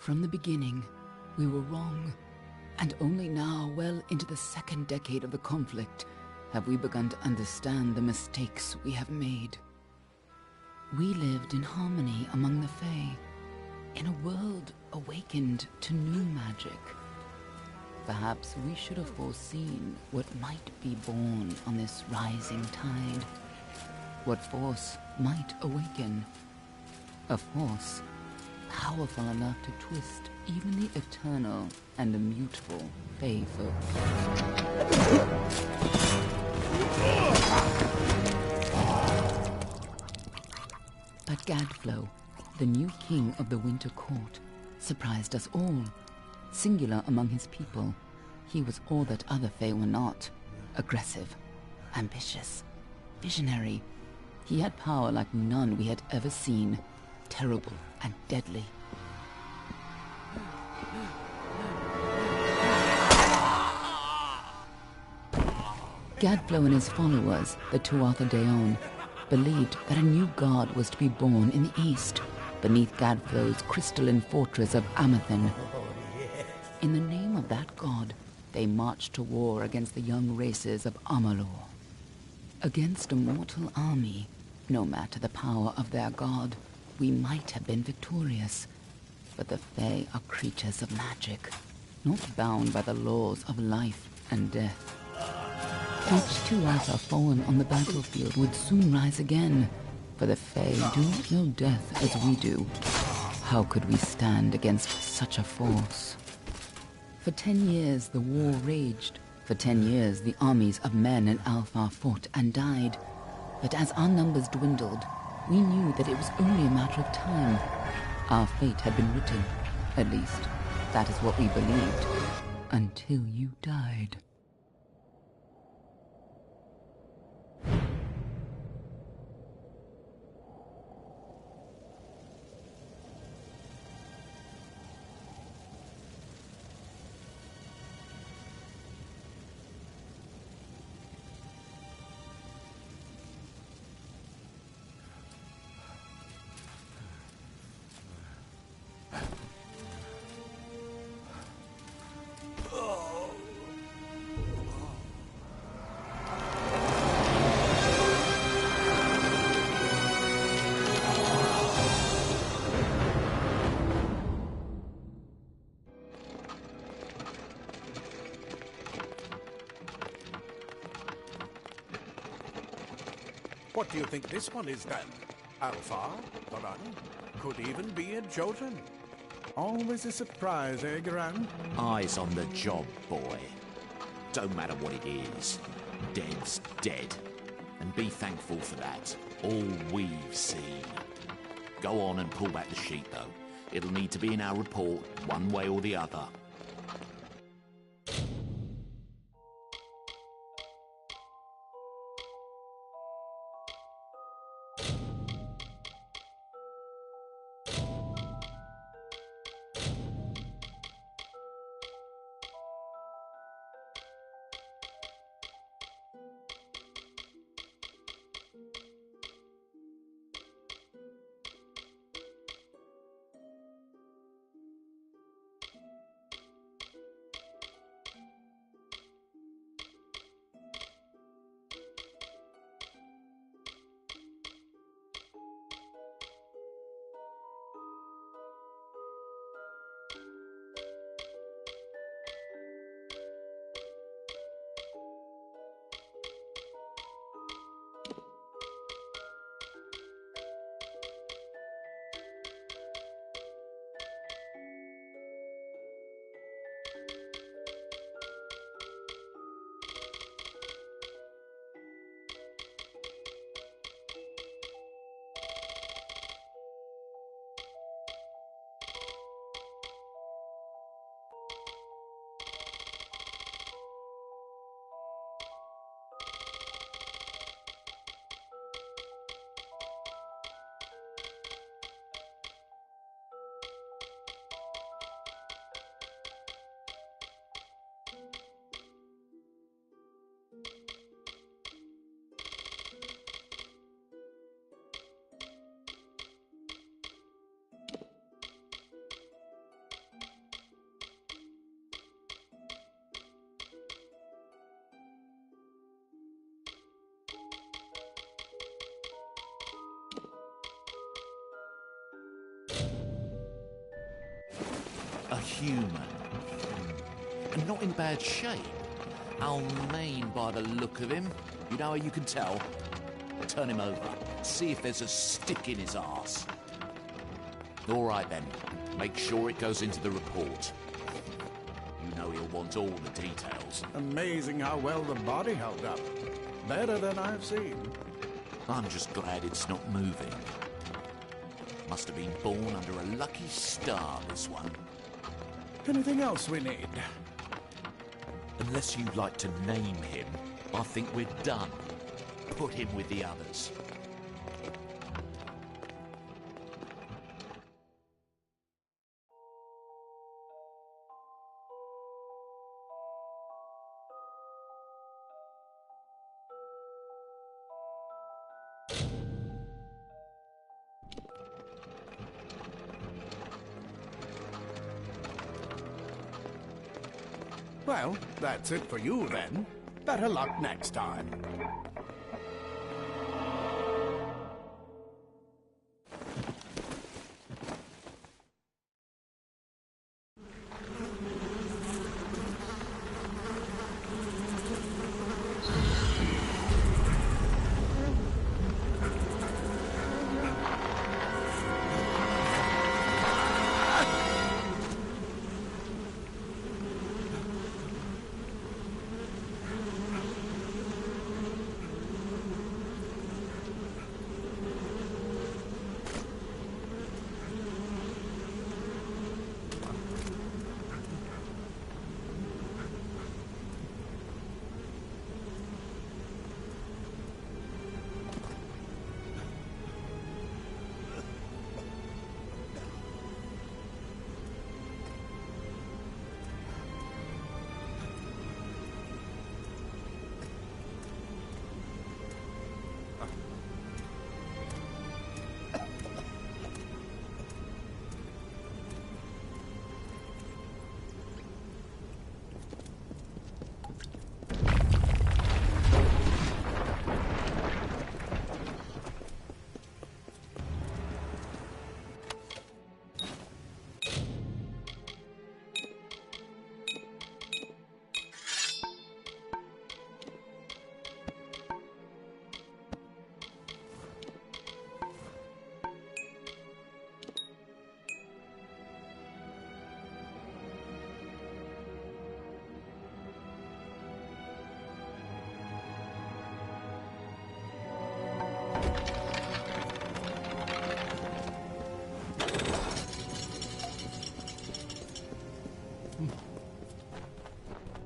From the beginning, we were wrong, and only now, well into the second decade of the conflict, have we begun to understand the mistakes we have made. We lived in harmony among the Fae, in a world awakened to new magic. Perhaps we should have foreseen what might be born on this rising tide. What force might awaken. A force powerful enough to twist even the eternal and immutable Fae folk. But Gadflow, the new king of the Winter Court, surprised us all. Singular among his people, he was all that other Fae were not. Aggressive, ambitious, visionary. He had power like none we had ever seen, terrible and deadly. Gadflow and his followers, the Tuatha Deon, believed that a new god was to be born in the east, beneath Gadflow's crystalline fortress of Amathen. In the name of that god, they marched to war against the young races of Amalur. Against a mortal army, no matter the power of their god, we might have been victorious. But the Fae are creatures of magic, not bound by the laws of life and death. Each Tuatha fallen on the battlefield would soon rise again, for the Fae do not know death as we do. How could we stand against such a force? For 10 years the war raged. For 10 years the armies of Men and Alpha fought and died. But as our numbers dwindled, we knew that it was only a matter of time. Our fate had been written. At least, that is what we believed. Until you died. What do you think this one is then? Alpha? Garan? Could even be a Jotun. Always a surprise, eh, Garan? Eyes on the job, boy. Don't matter what it is. Dead's dead. And be thankful for that. All we've seen. Go on and pull back the sheet, though. It'll need to be in our report, one way or the other. human. And not in bad shape. I'll mean by the look of him. You know how you can tell? Turn him over. See if there's a stick in his arse. All right then. Make sure it goes into the report. You know he'll want all the details. Amazing how well the body held up. Better than I've seen. I'm just glad it's not moving. Must have been born under a lucky star, this one. Anything else we need? Unless you'd like to name him, I think we're done. Put him with the others. Well, that's it for you then. Better luck next time.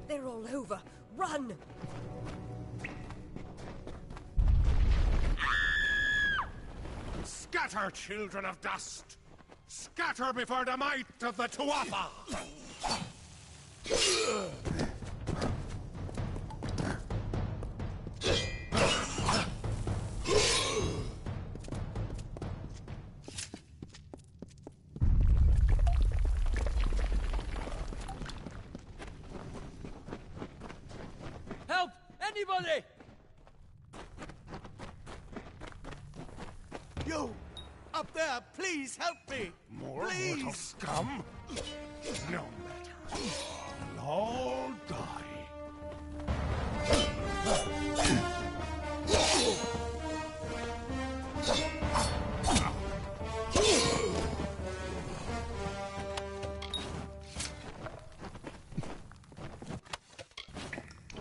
They're all over. Run! Scatter, children of dust! Scatter before the might of the Tuatha! Help! Anybody! You! Up there, please help me! More Please! mortal scum? No matter. You'll all die.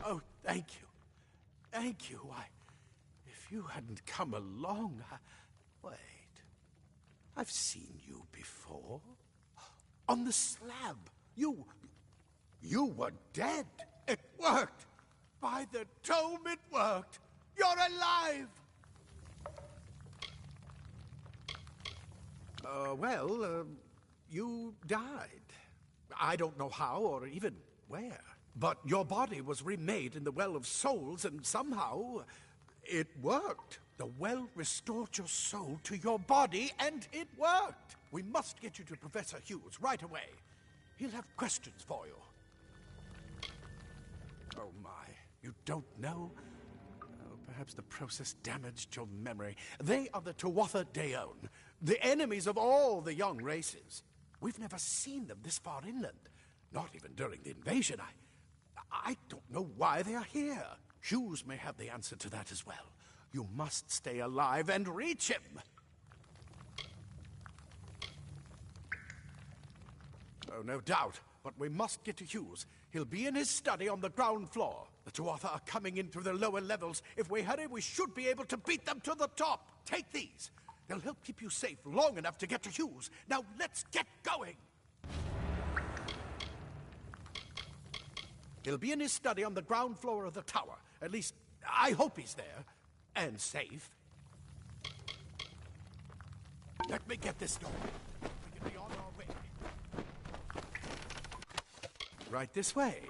Oh, thank you. Thank you. If you hadn't come along, Wait. I've seen you before. On the slab. You were dead. It worked. By the tome, it worked. You're alive. You died. I don't know how or even where. But your body was remade in the Well of Souls, and somehow it worked. The well restored your soul to your body, and it worked. We must get you to Professor Hughes right away. He'll have questions for you. Oh, my. You don't know? Oh, perhaps the process damaged your memory. They are the Tuatha Deon, the enemies of all the young races. We've never seen them this far inland. Not even during the invasion. I don't know why they are here. Hughes may have the answer to that as well. You must stay alive and reach him. Oh, no doubt. But we must get to Hughes. He'll be in his study on the ground floor. The Tuatha are coming in through the lower levels. If we hurry, we should be able to beat them to the top. Take these. They'll help keep you safe long enough to get to Hughes. Now, let's get going. He'll be in his study on the ground floor of the tower. At least, I hope he's there. And safe. Let me get this going. We can be on our way. Right this way.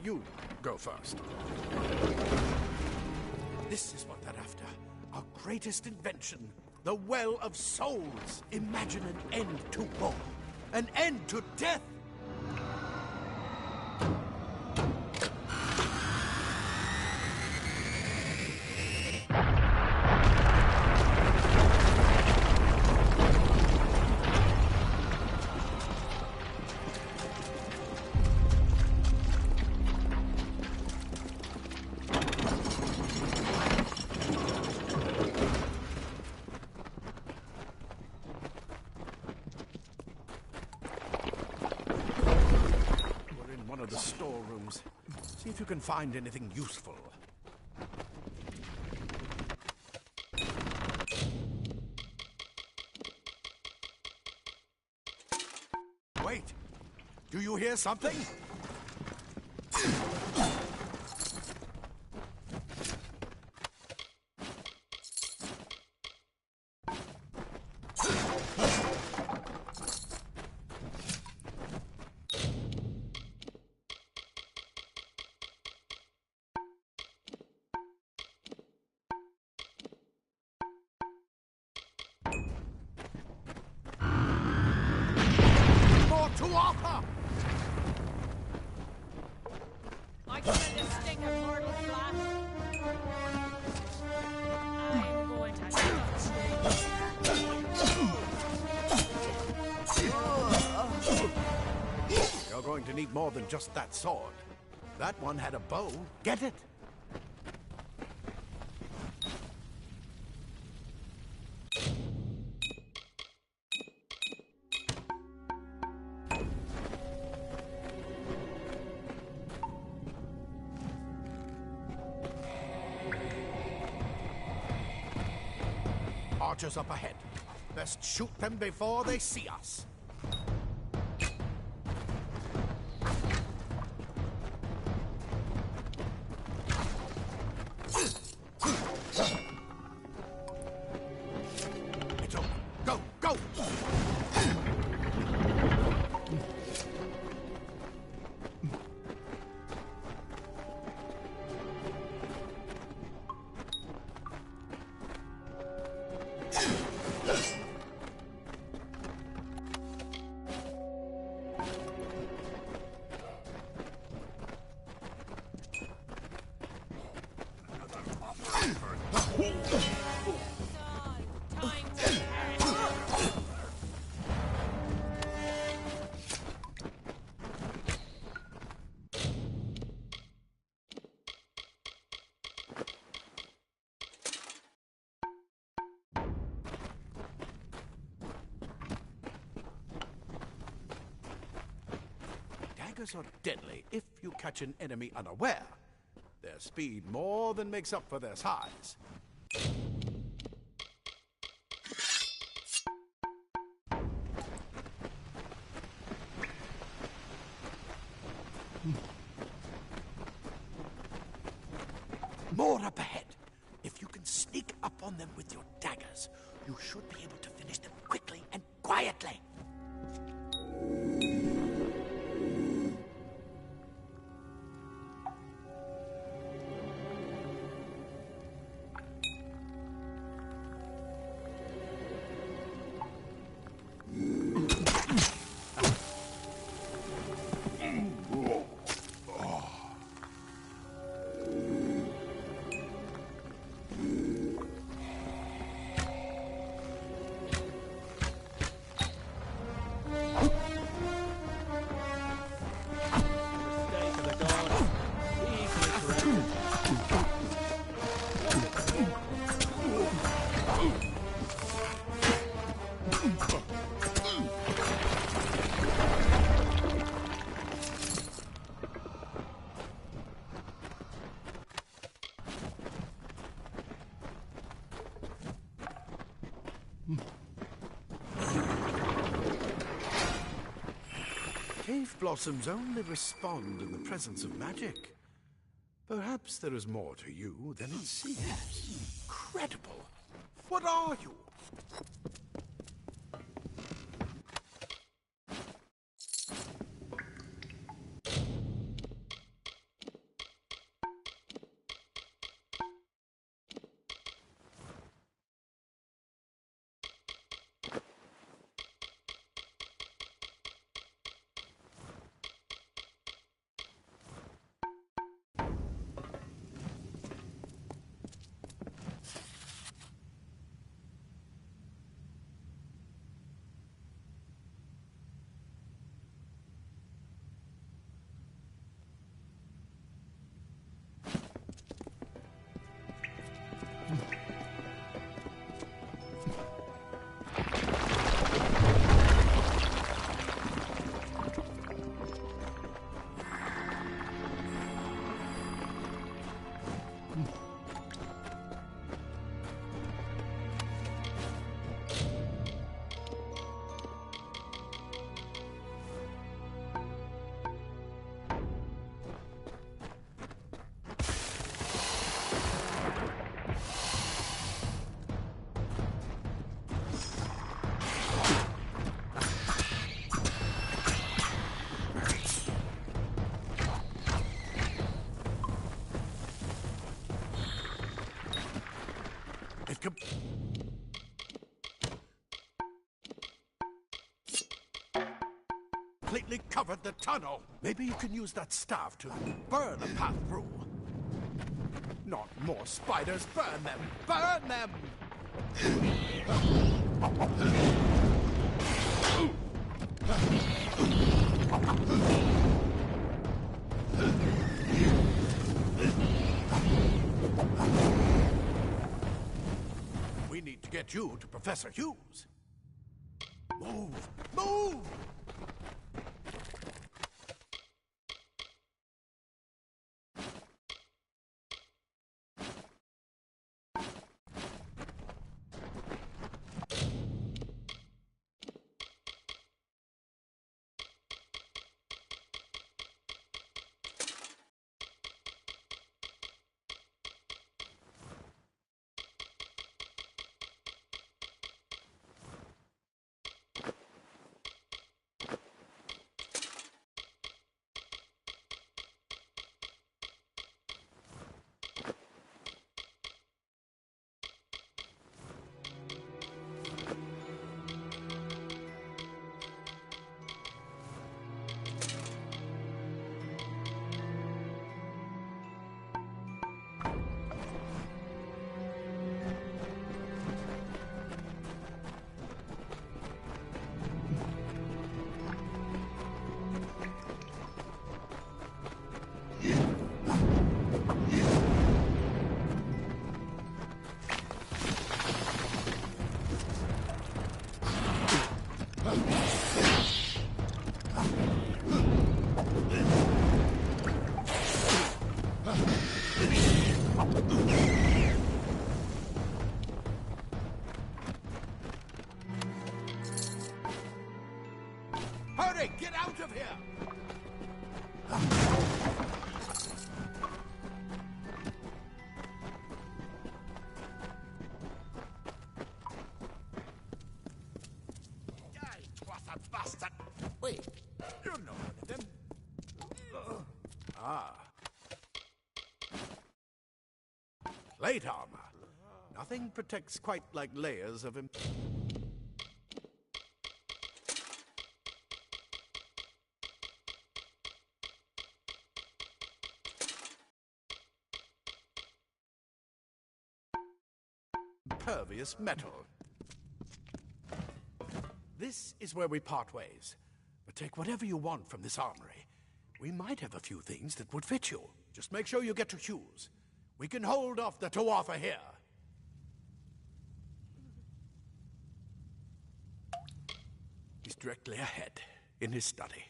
You go first. This is what they're after. Our greatest invention. The Well of Souls. Imagine an end to war. An end to death. The storerooms. See if you can find anything useful. Wait! Do you hear something? Tuatha! I smell the stink of mortal flesh. I'm going to touch you. You're going to need more than just that sword. That one had a bow. Get it? Archers up ahead. Best shoot them before they see us. It's over. Go, go! Daggers are deadly if you catch an enemy unaware. Their speed more than makes up for their size. More up ahead. If you can sneak up on them with your daggers, you should be able to finish them quickly and quietly. Cave blossoms only respond in the presence of magic. Perhaps there is more to you than it seems. Incredible! What are you? Completely covered the tunnel. Maybe you can use that staff to burn a path through. Not more spiders. Burn them! Burn them! We need to get you to Professor Hughes. Move! Move! Hurry! Get out of here! Bastard! Wait, you're not one of them. Plate armor. Nothing protects quite like layers of impervious metal. This is where we part ways. But take whatever you want from this armory. We might have a few things that would fit you. Just make sure you get to Hughes. We can hold off the Tuatha here. He's directly ahead, in his study.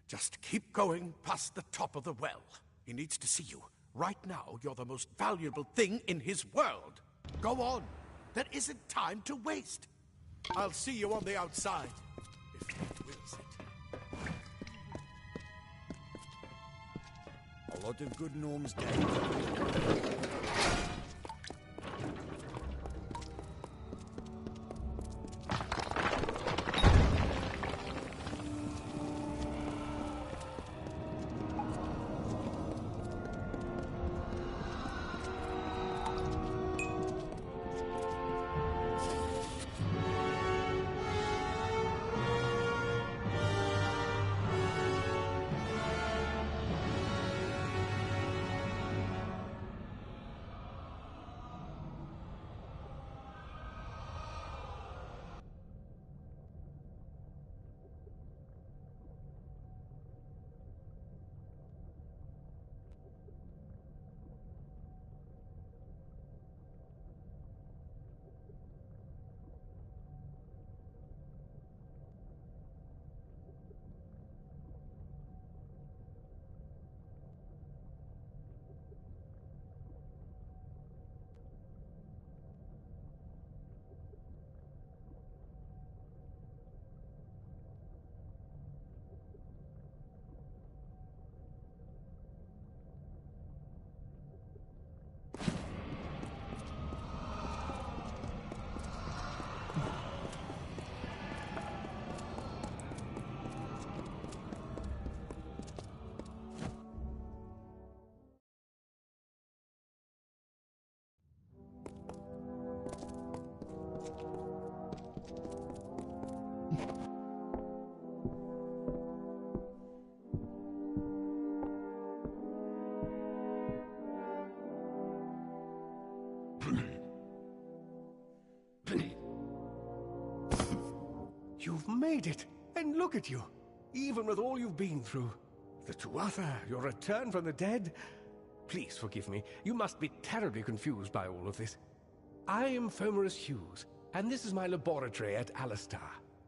Just keep going past the top of the well. He needs to see you. Right now, you're the most valuable thing in his world. Go on. There isn't time to waste. I'll see you on the outside, if fate wills it. Lot of good gnomes died. You've made it, and look at you, even with all you've been through. The Tuatha, your return from the dead. Please forgive me, you must be terribly confused by all of this. I am Fomerus Hughes, and this is my laboratory at Alistar.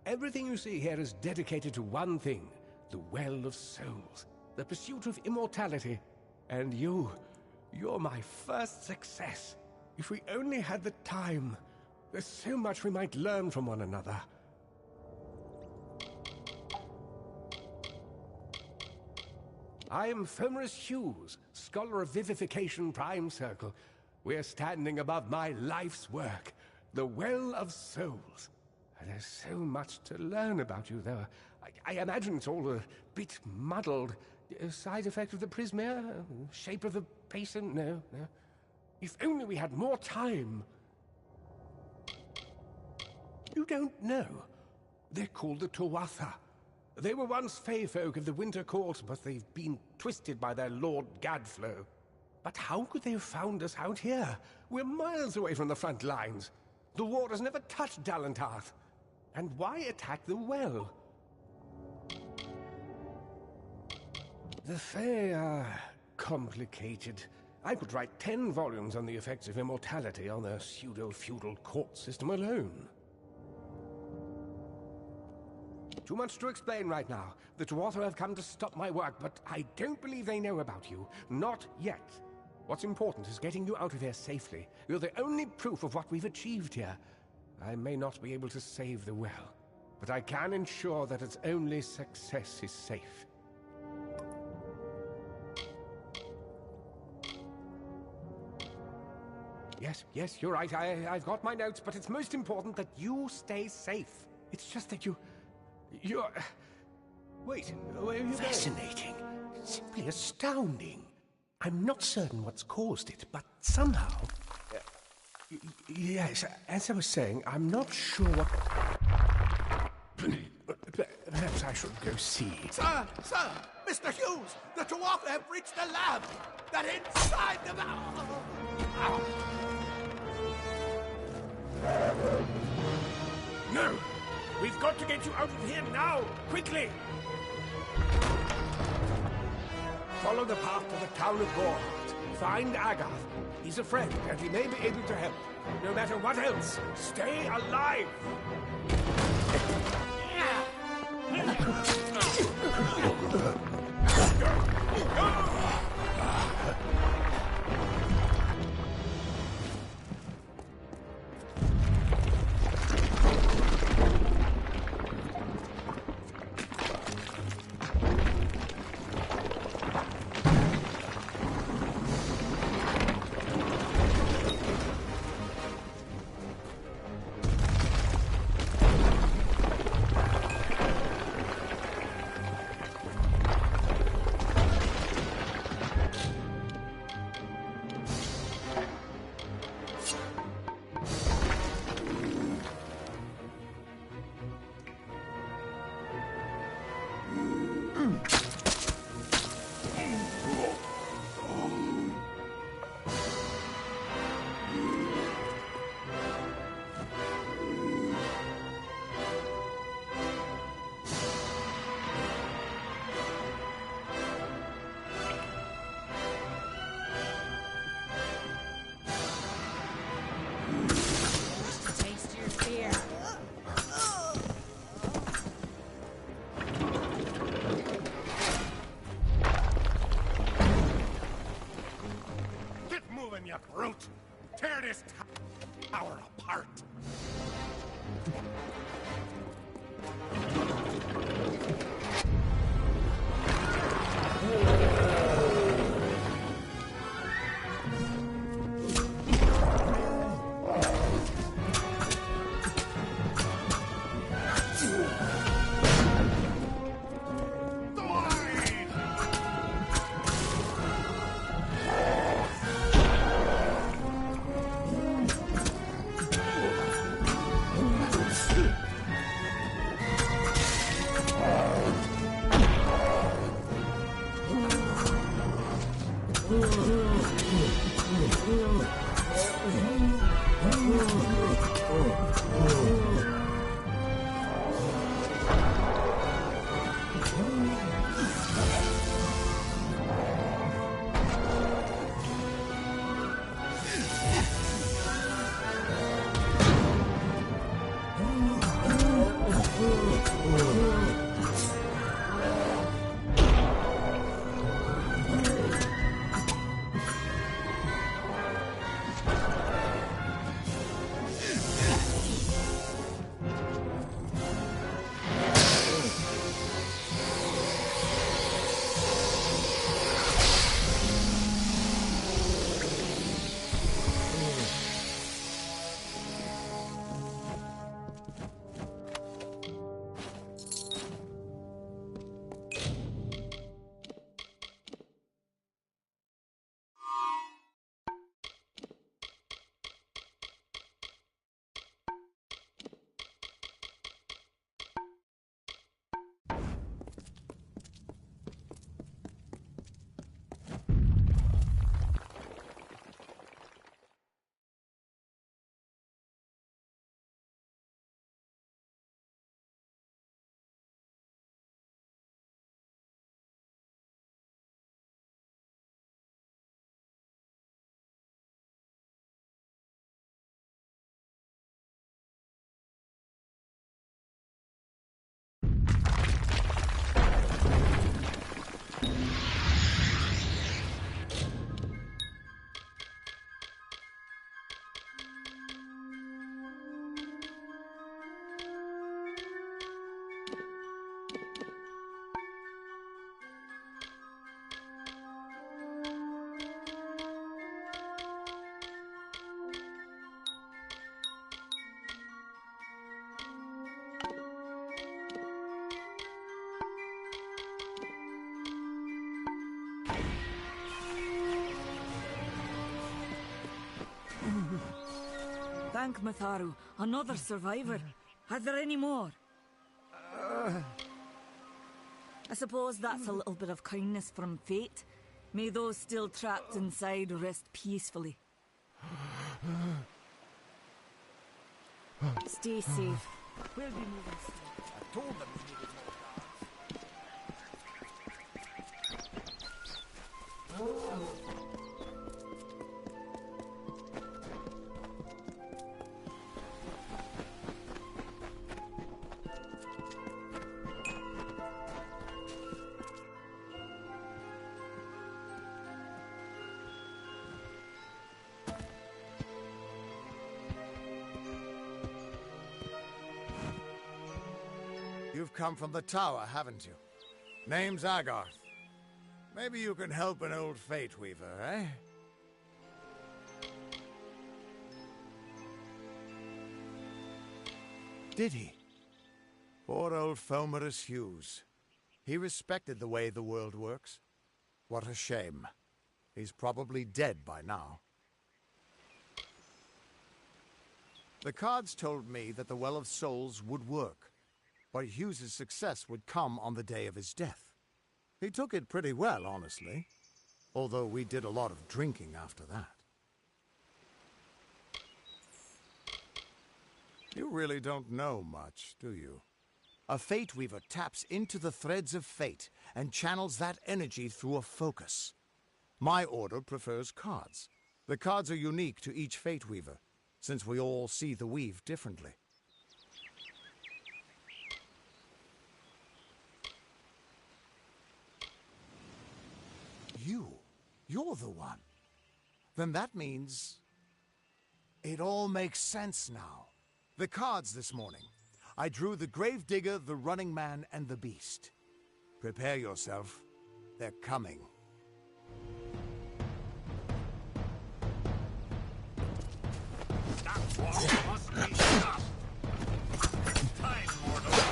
Everything you see here is dedicated to one thing, the Well of Souls, the pursuit of immortality. And you're my first success. If we only had the time, there's so much we might learn from one another. I am Fomerus Hughes, Scholar of Vivification Prime Circle. We're standing above my life's work, the Well of Souls. And there's so much to learn about you, though. I imagine it's all a bit muddled. A side effect of the prismere? Shape of the basin? No. If only we had more time. You don't know. They're called the Tuatha. They were once Fey folk of the Winter Court, but they've been twisted by their Lord Gadflow. But how could they have found us out here? We're miles away from the front lines. The war has never touched Dalantarth. And why attack the well? The Fey are complicated. I could write 10 volumes on the effects of immortality on their pseudo-feudal court system alone. Too much to explain right now. The Tuatha have come to stop my work, but I don't believe they know about you. Not yet. What's important is getting you out of here safely. You're the only proof of what we've achieved here. I may not be able to save the well, but I can ensure that its only success is safe. Yes, you're right. I've got my notes, but it's most important that you stay safe. It's just that you're... Wait, where are you Fascinating. Going? Simply astounding. I'm not certain what's caused it, but somehow... yes, as I was saying, I'm not sure what... Perhaps I should go see. Sir! Mr. Hughes! The Tuatha have reached the lab! They're inside the lab! No! We've got to get you out of here now! Quickly! Follow the path to the town of Gorhart. Find Agath. He's a friend, and he may be able to help. No matter what else, stay alive! this tower apart. Thank Matharu. Another survivor. Are there any more? I suppose that's a little bit of kindness from fate. May those still trapped inside rest peacefully. Stay safe. We'll be moving soon. I told them we needed more guards. You've come from the tower, haven't you? Name's Agarth. Maybe you can help an old Fate Weaver, eh? Did he? Poor old Fomerus Hughes. He respected the way the world works. What a shame. He's probably dead by now. The cards told me that the Well of Souls would work, but Hughes's success would come on the day of his death. He took it pretty well, honestly, although we did a lot of drinking after that. You really don't know much, do you? A Fate Weaver taps into the threads of fate and channels that energy through a focus. My order prefers cards. The cards are unique to each Fate Weaver, since we all see the weave differently. You're the one. Then that means... It all makes sense now. The cards this morning. I drew the Gravedigger, the Running Man, and the Beast. Prepare yourself. They're coming. That walk must be stopped. Time, mortal.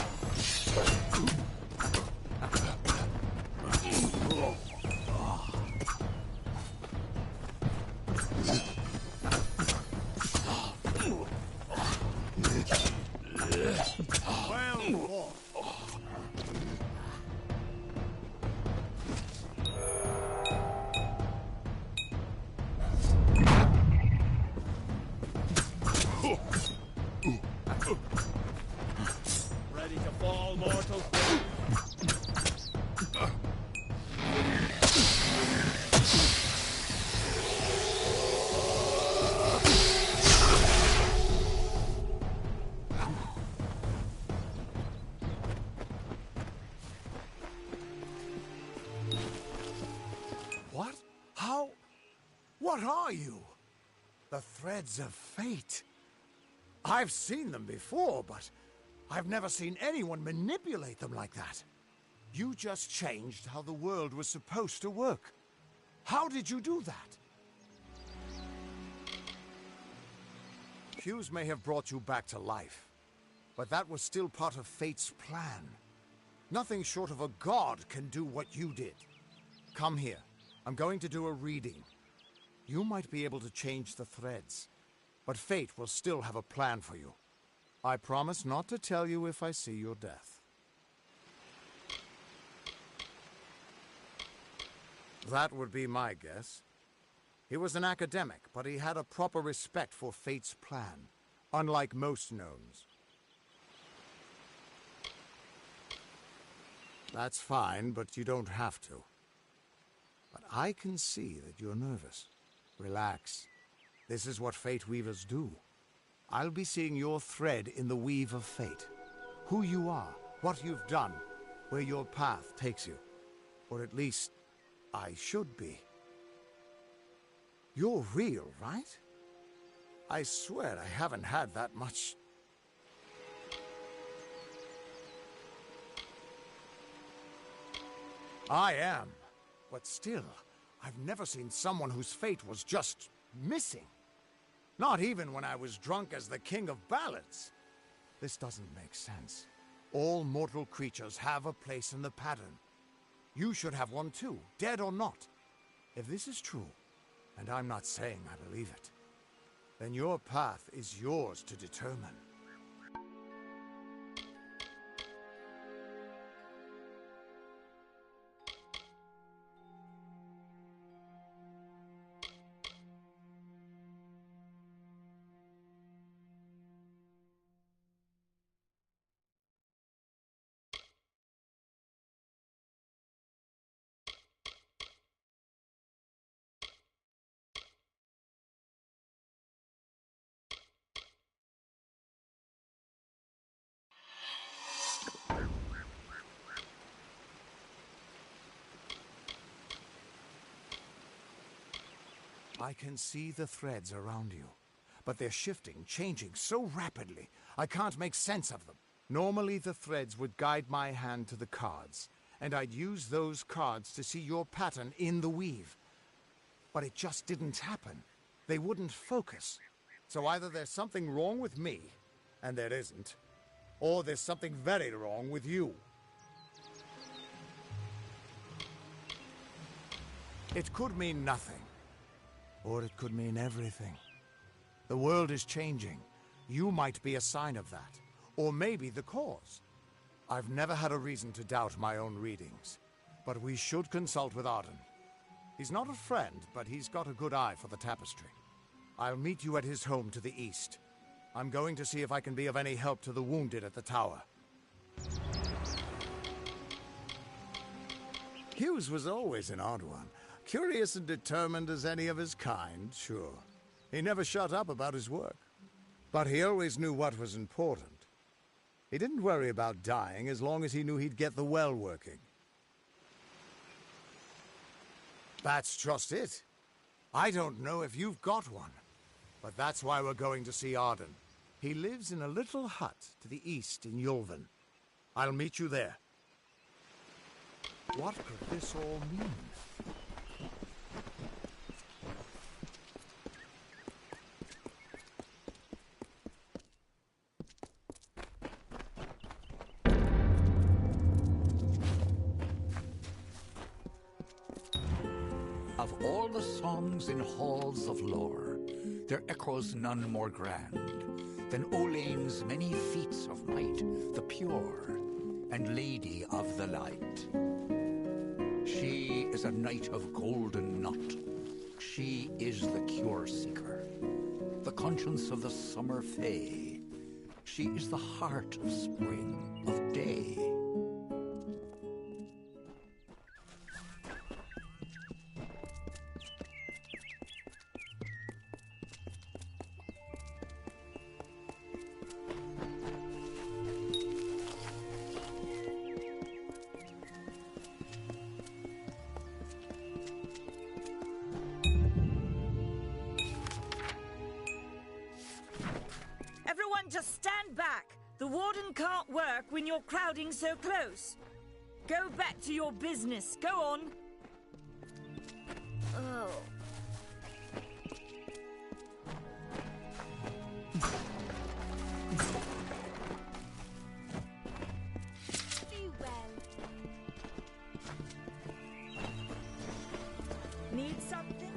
Ready to fall, mortal? What? How? What are you? The threads of fate. I've seen them before, but I've never seen anyone manipulate them like that. You just changed how the world was supposed to work. How did you do that? Hughes may have brought you back to life, but that was still part of fate's plan. Nothing short of a god can do what you did. Come here. I'm going to do a reading. You might be able to change the threads, but fate will still have a plan for you. I promise not to tell you if I see your death. That would be my guess. He was an academic, but he had a proper respect for fate's plan, unlike most gnomes. That's fine, but you don't have to. But I can see that you're nervous. Relax. This is what fate weavers do. I'll be seeing your thread in the weave of fate. Who you are, what you've done, where your path takes you. Or at least, I should be. You're real, right? I swear I haven't had that much... I am. But still, I've never seen someone whose fate was just missing. Not even when I was drunk as the King of Ballads. This doesn't make sense. All mortal creatures have a place in the pattern. You should have one too, dead or not. If this is true, and I'm not saying I believe it, then your path is yours to determine. I can see the threads around you, but they're shifting, changing so rapidly, I can't make sense of them. Normally the threads would guide my hand to the cards, and I'd use those cards to see your pattern in the weave. But it just didn't happen. They wouldn't focus. So either there's something wrong with me, and there isn't, or there's something very wrong with you. It could mean nothing. Or it could mean everything. The world is changing. You might be a sign of that. Or maybe the cause. I've never had a reason to doubt my own readings. But we should consult with Arden. He's not a friend, but he's got a good eye for the tapestry. I'll meet you at his home to the east. I'm going to see if I can be of any help to the wounded at the tower. Hughes was always an odd one. Curious and determined as any of his kind, sure. He never shut up about his work. But he always knew what was important. He didn't worry about dying as long as he knew he'd get the well working. That's just it. I don't know if you've got one. But that's why we're going to see Arden. He lives in a little hut to the east in Yulven. I'll meet you there. What could this all mean? Of all the songs in halls of lore, there echoes none more grand than Olane's many feats of might, the pure and lady of the light. She is a knight of golden knot. She is the cure seeker, the conscience of the summer fae. She is the heart of spring, of day. Everyone just stand back. The warden can't work when you're crowding so close. Go back to your business. Go on. Oh. Do well. Need something?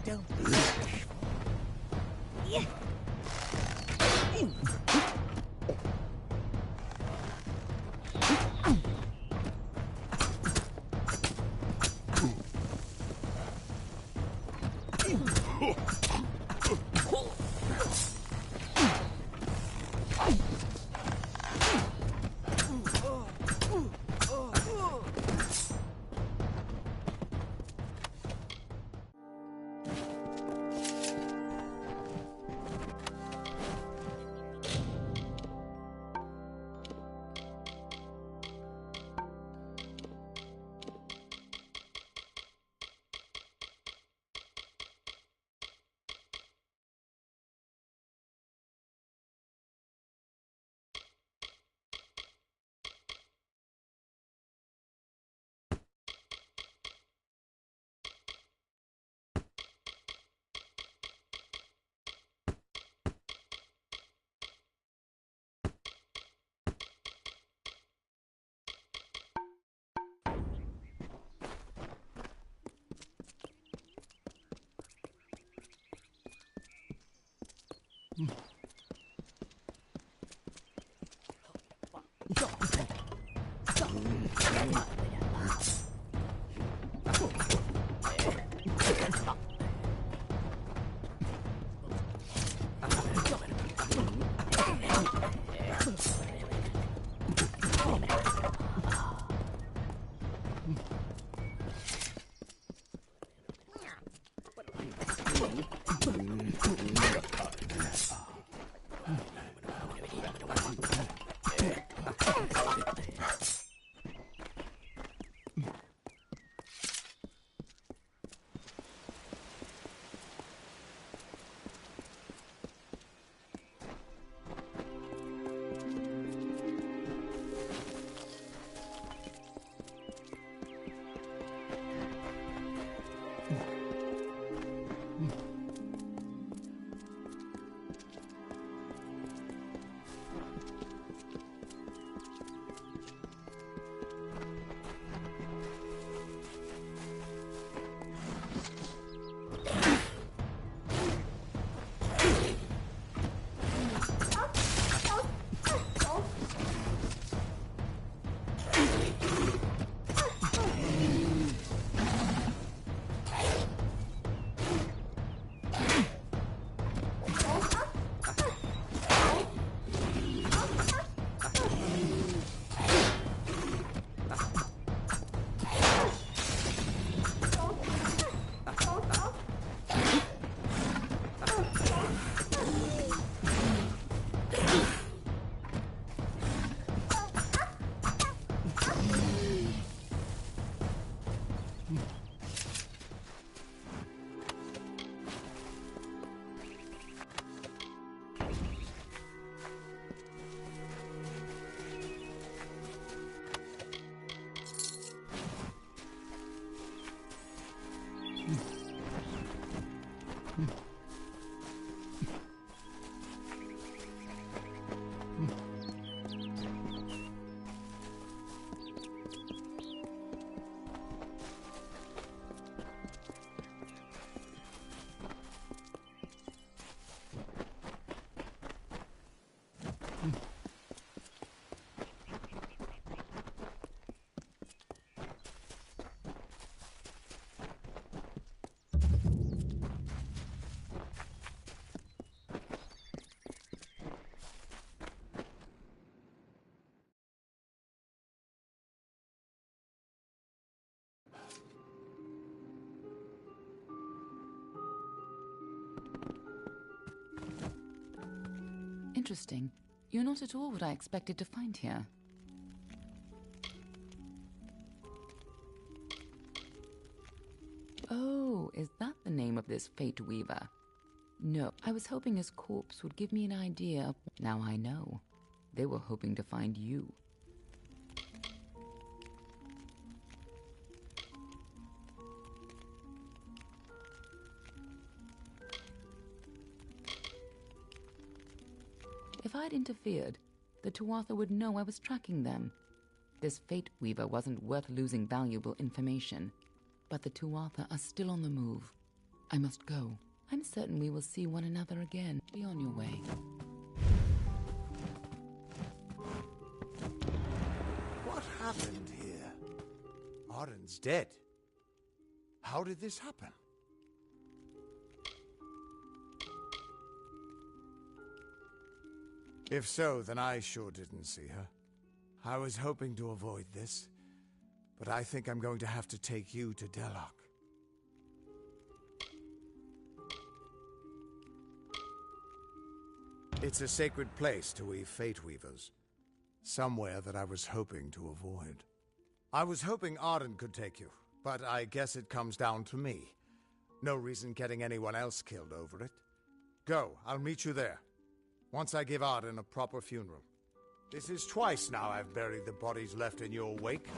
Don't. Interesting. You're not at all what I expected to find here. Oh, is that the name of this Fate Weaver? No, I was hoping his corpse would give me an idea of... Now I know. They were hoping to find you. If I'd interfered, the Tuatha would know I was tracking them. This Fate Weaver wasn't worth losing valuable information. But the Tuatha are still on the move. I must go. I'm certain we will see one another again. Be on your way. What happened here? Arden's dead. How did this happen? If so, then I sure didn't see her. I was hoping to avoid this, but I think I'm going to have to take you to Delok. It's a sacred place to we Fate Weavers. Somewhere that I was hoping to avoid. I was hoping Arden could take you, but I guess it comes down to me. No reason getting anyone else killed over it. Go, I'll meet you there. Once I give Arden a proper funeral. This is twice now I've buried the bodies left in your wake.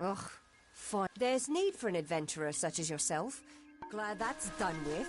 Ugh, fine. There's need for an adventurer such as yourself. Glad that's done with.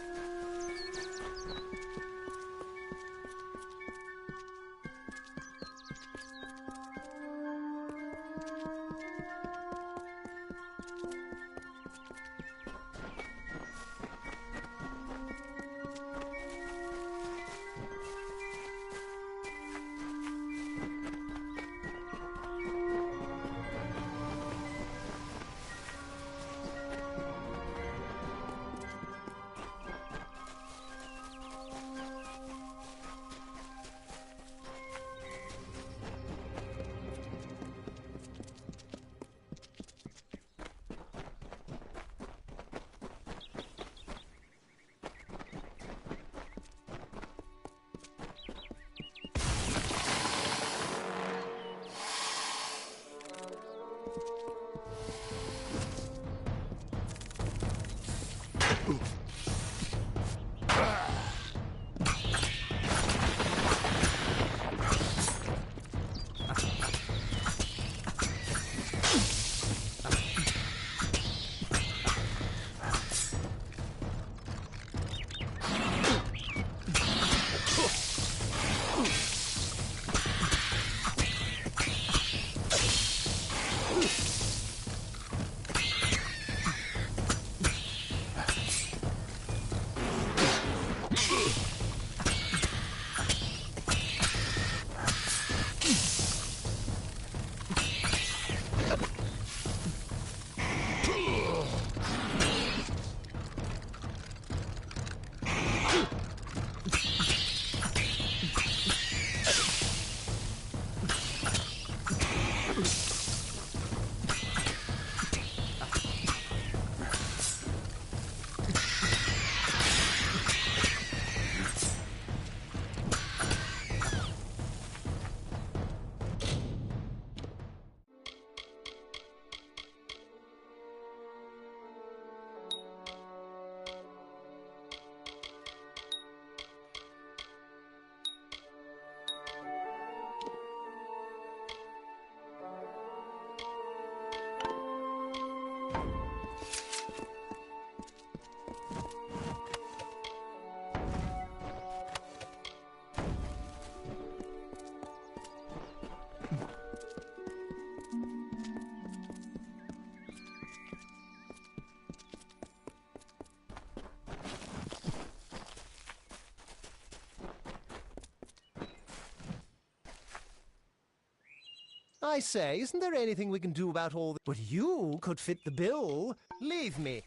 I say, isn't there anything we can do about all this? But you could fit the bill. Leave me.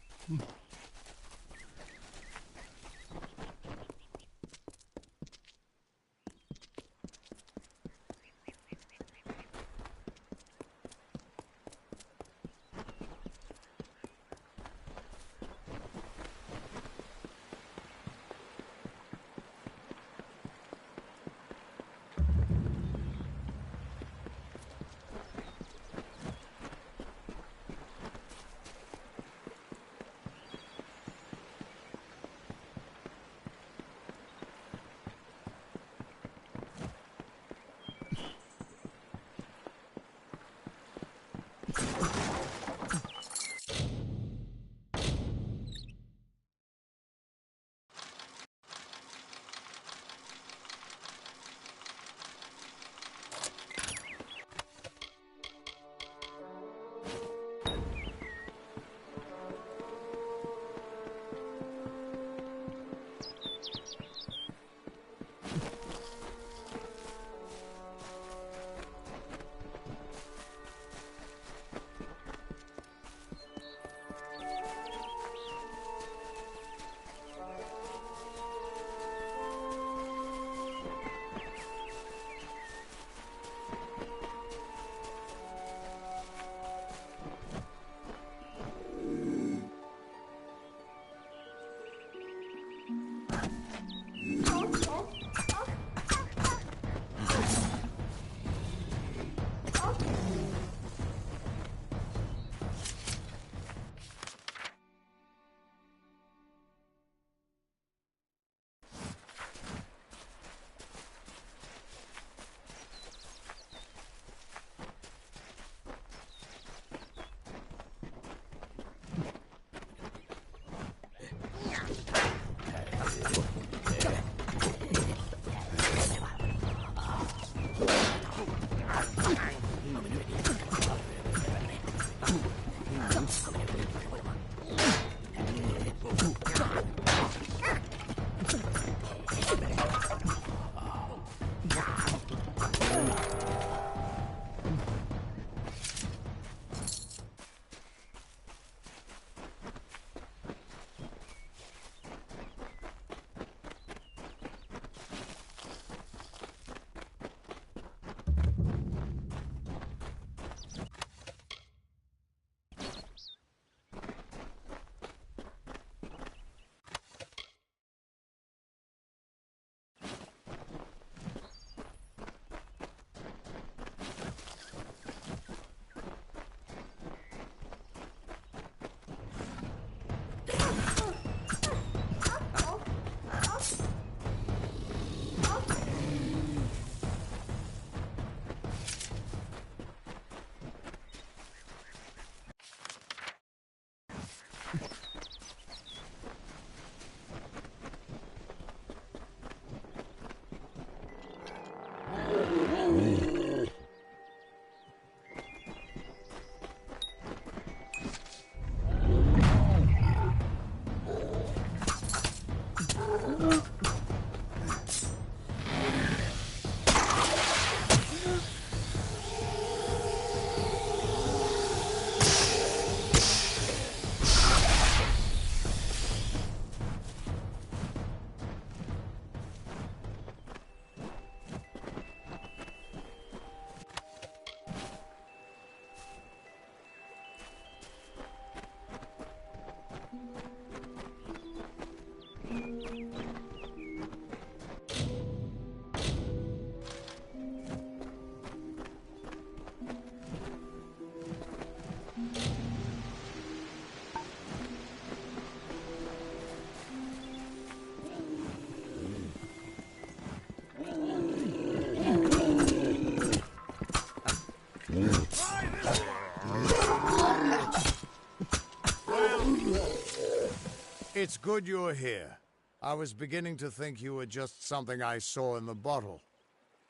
It's good you're here. I was beginning to think you were just something I saw in the bottle.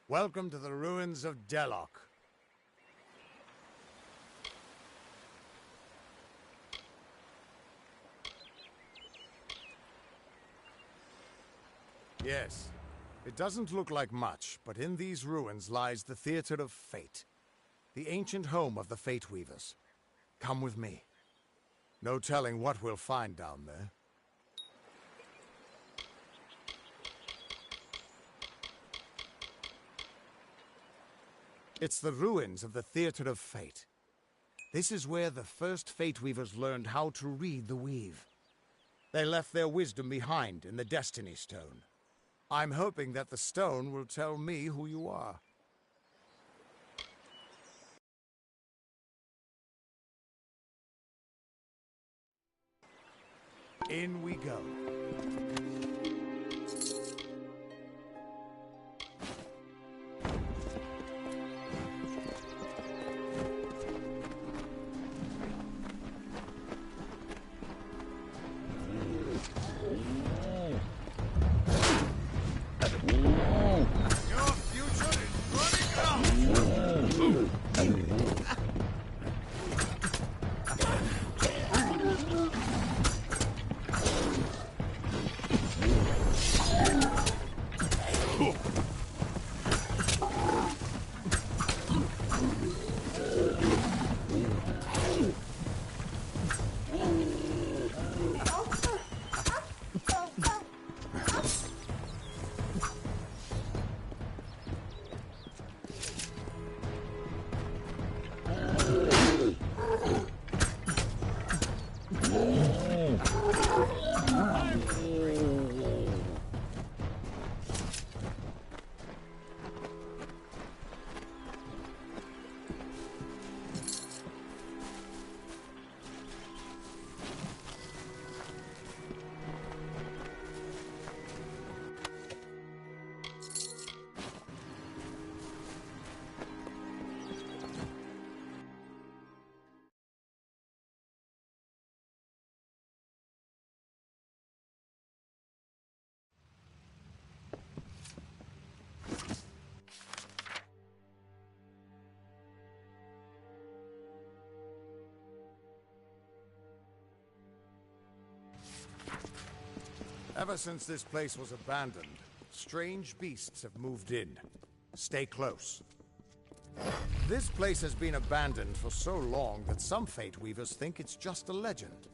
Welcome to the ruins of Delok. Yes, it doesn't look like much, but in these ruins lies the Theater of Fate, the ancient home of the Fate Weavers. Come with me. No telling what we'll find down there. It's the ruins of the Theater of Fate. This is where the first Fate Weavers learned how to read the weave. They left their wisdom behind in the Destiny Stone. I'm hoping that the stone will tell me who you are. In we go. Ever since this place was abandoned, strange beasts have moved in. Stay close. This place has been abandoned for so long that some Fate Weavers think it's just a legend.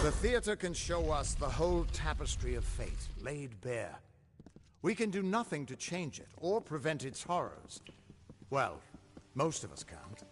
The theater can show us the whole tapestry of fate, laid bare. We can do nothing to change it, or prevent its horrors. Well, most of us can't.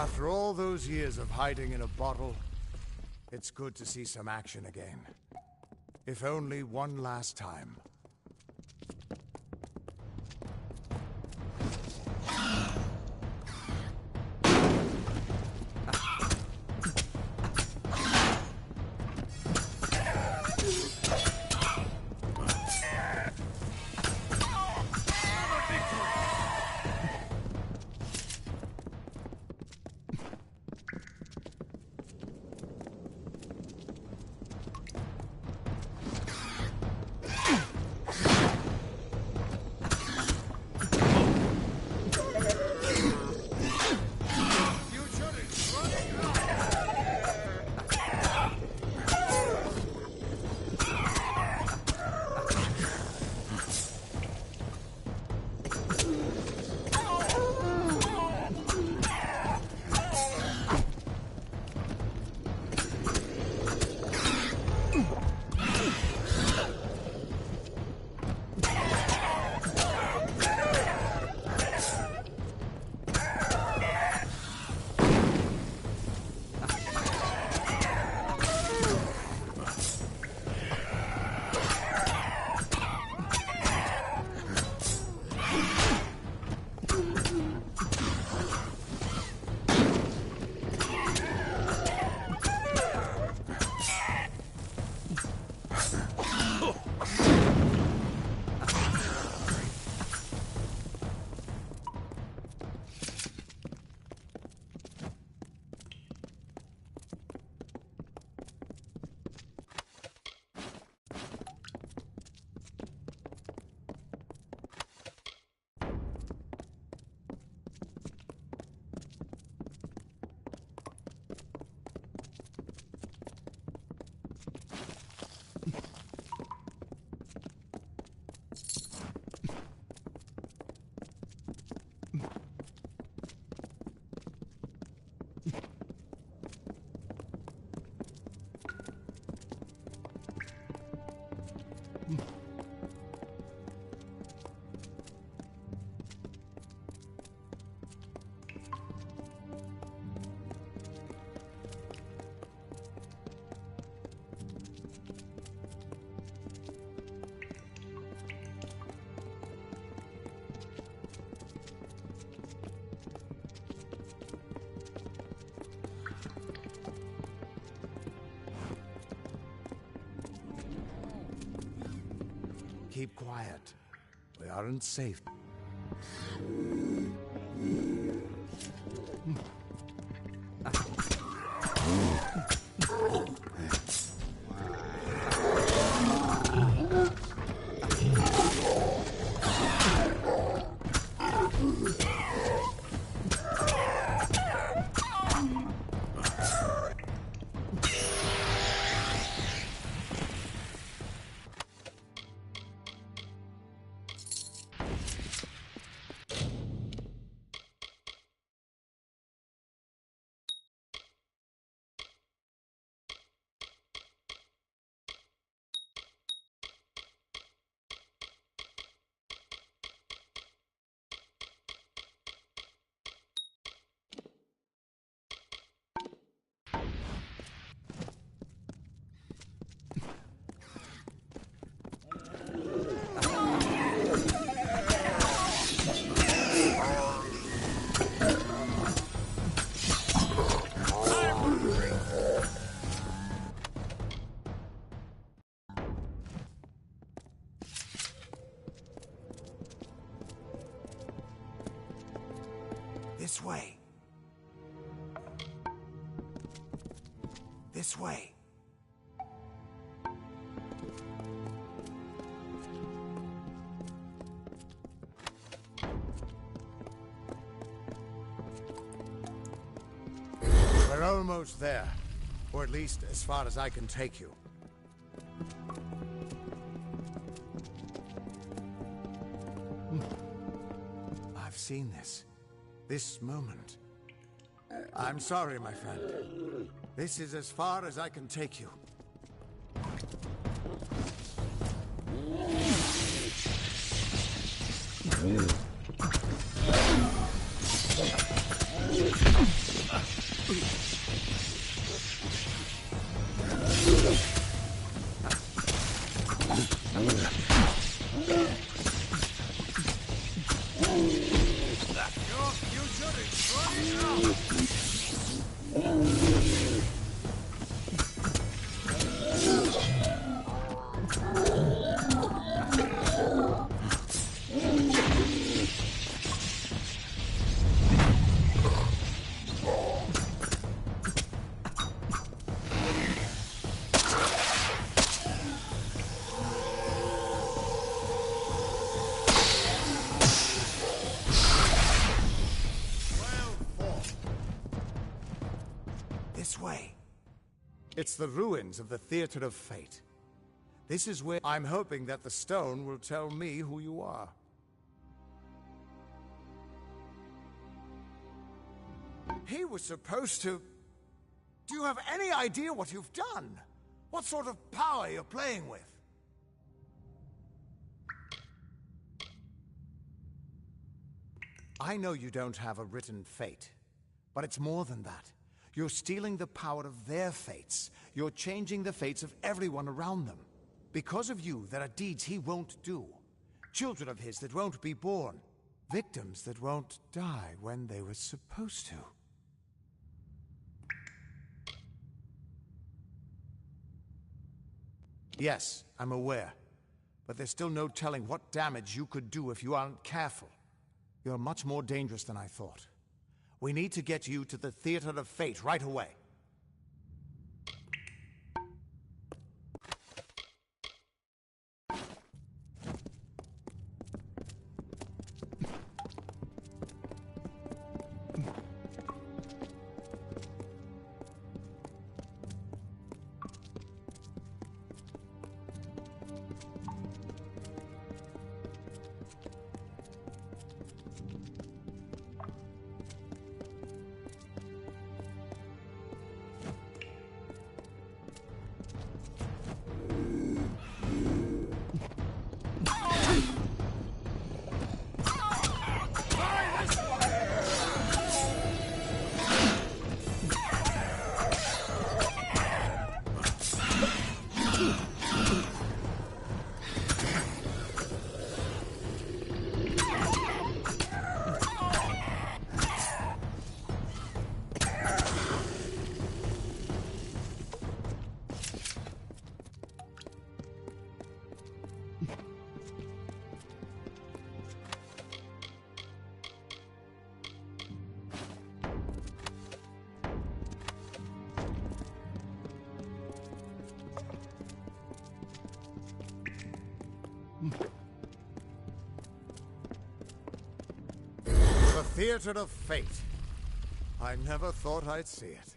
After all those years of hiding in a bottle, it's good to see some action again. If only one last time. Keep quiet. We aren't safe. This way. This way. We're almost there. Or at least as far as I can take you. I've seen this. This moment. I'm sorry, my friend. This is as far as I can take you. future is running out! This way. It's the ruins of the Theater of Fate. This is where I'm hoping that the stone will tell me who you are. He was supposed to... Do you have any idea what you've done? What sort of power you're playing with? I know you don't have a written fate, but it's more than that. You're stealing the power of their fates. You're changing the fates of everyone around them. Because of you, there are deeds he won't do. Children of his that won't be born. Victims that won't die when they were supposed to. Yes, I'm aware. But there's still no telling what damage you could do if you aren't careful. You're much more dangerous than I thought. We need to get you to the Theater of Fate right away. The Theater of Fate. I never thought I'd see it.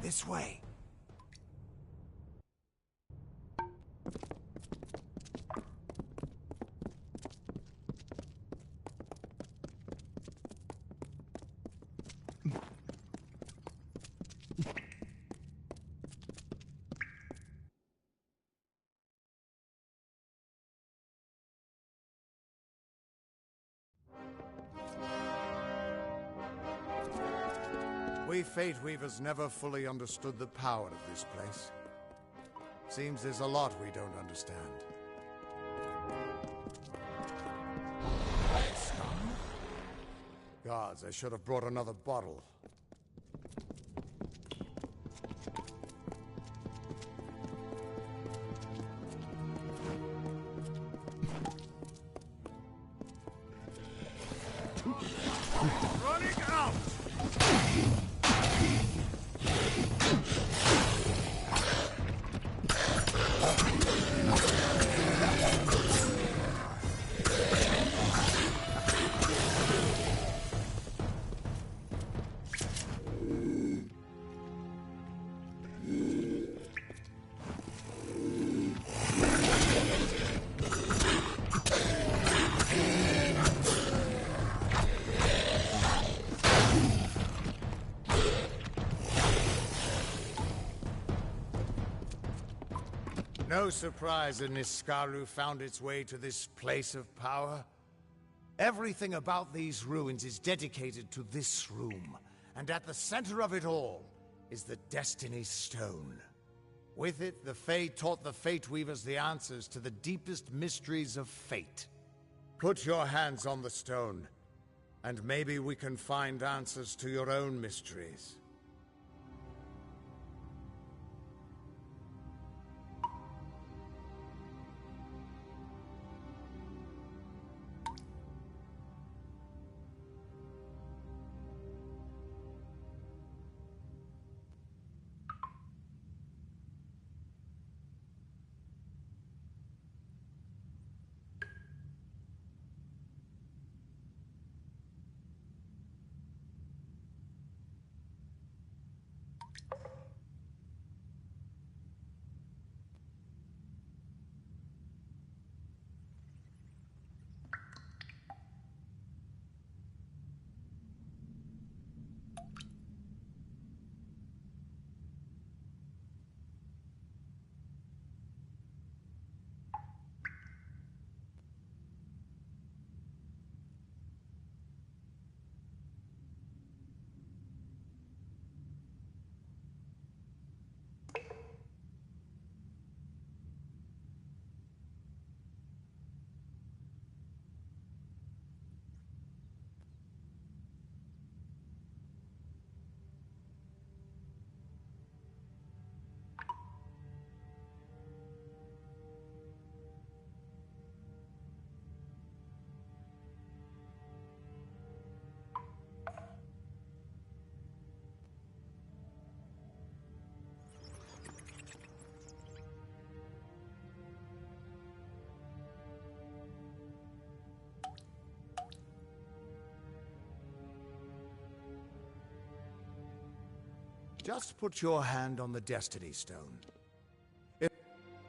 This way. We Fate Weavers never fully understood the power of this place. Seems there's a lot we don't understand. Gods, I should have brought another bottle. Running out! No surprise that Niskaru found its way to this place of power. Everything about these ruins is dedicated to this room, and at the center of it all is the Destiny Stone. With it, the Fae taught the Fate Weavers the answers to the deepest mysteries of fate. Put your hands on the stone, and maybe we can find answers to your own mysteries. Just put your hand on the Destiny Stone.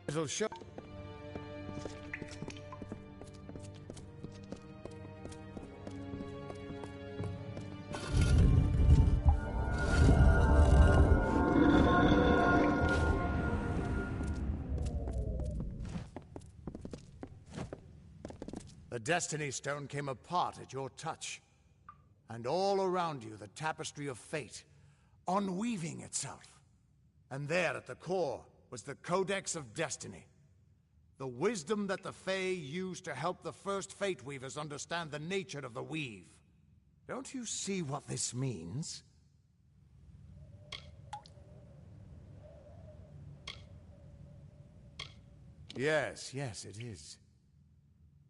It'll show... The Destiny Stone came apart at your touch. And all around you, the tapestry of fate, unweaving itself. And there at the core was the Codex of Destiny. The wisdom that the Fae used to help the first Fate Weavers understand the nature of the weave. Don't you see what this means? Yes, it is.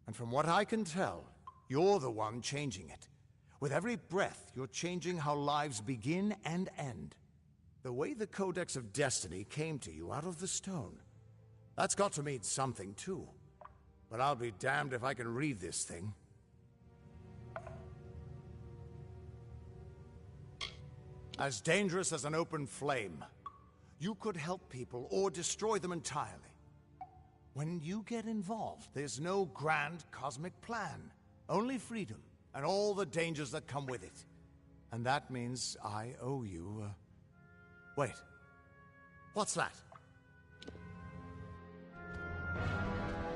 And from what I can tell, you're the one changing it. With every breath, you're changing how lives begin and end. The way the Codex of Destiny came to you out of the stone. That's got to mean something, too. But I'll be damned if I can read this thing. As dangerous as an open flame. You could help people or destroy them entirely. When you get involved, there's no grand cosmic plan. Only freedom. And all the dangers that come with it. And that means I owe you, Wait. What's that?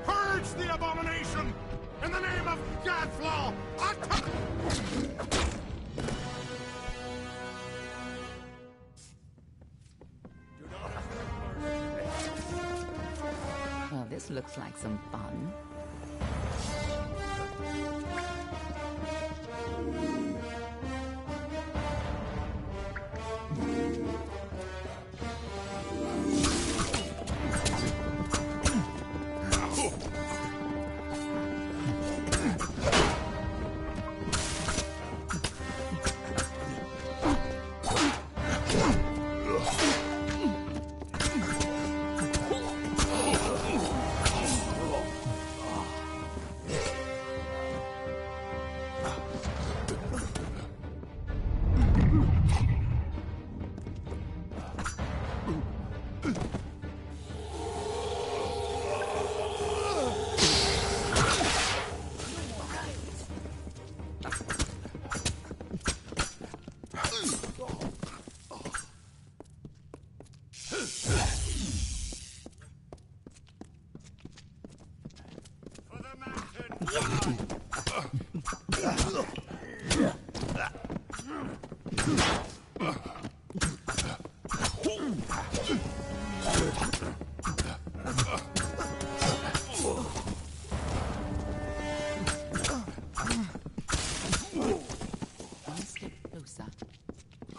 Purge the abomination! In the name of Gadflaw! Well, this looks like some fun.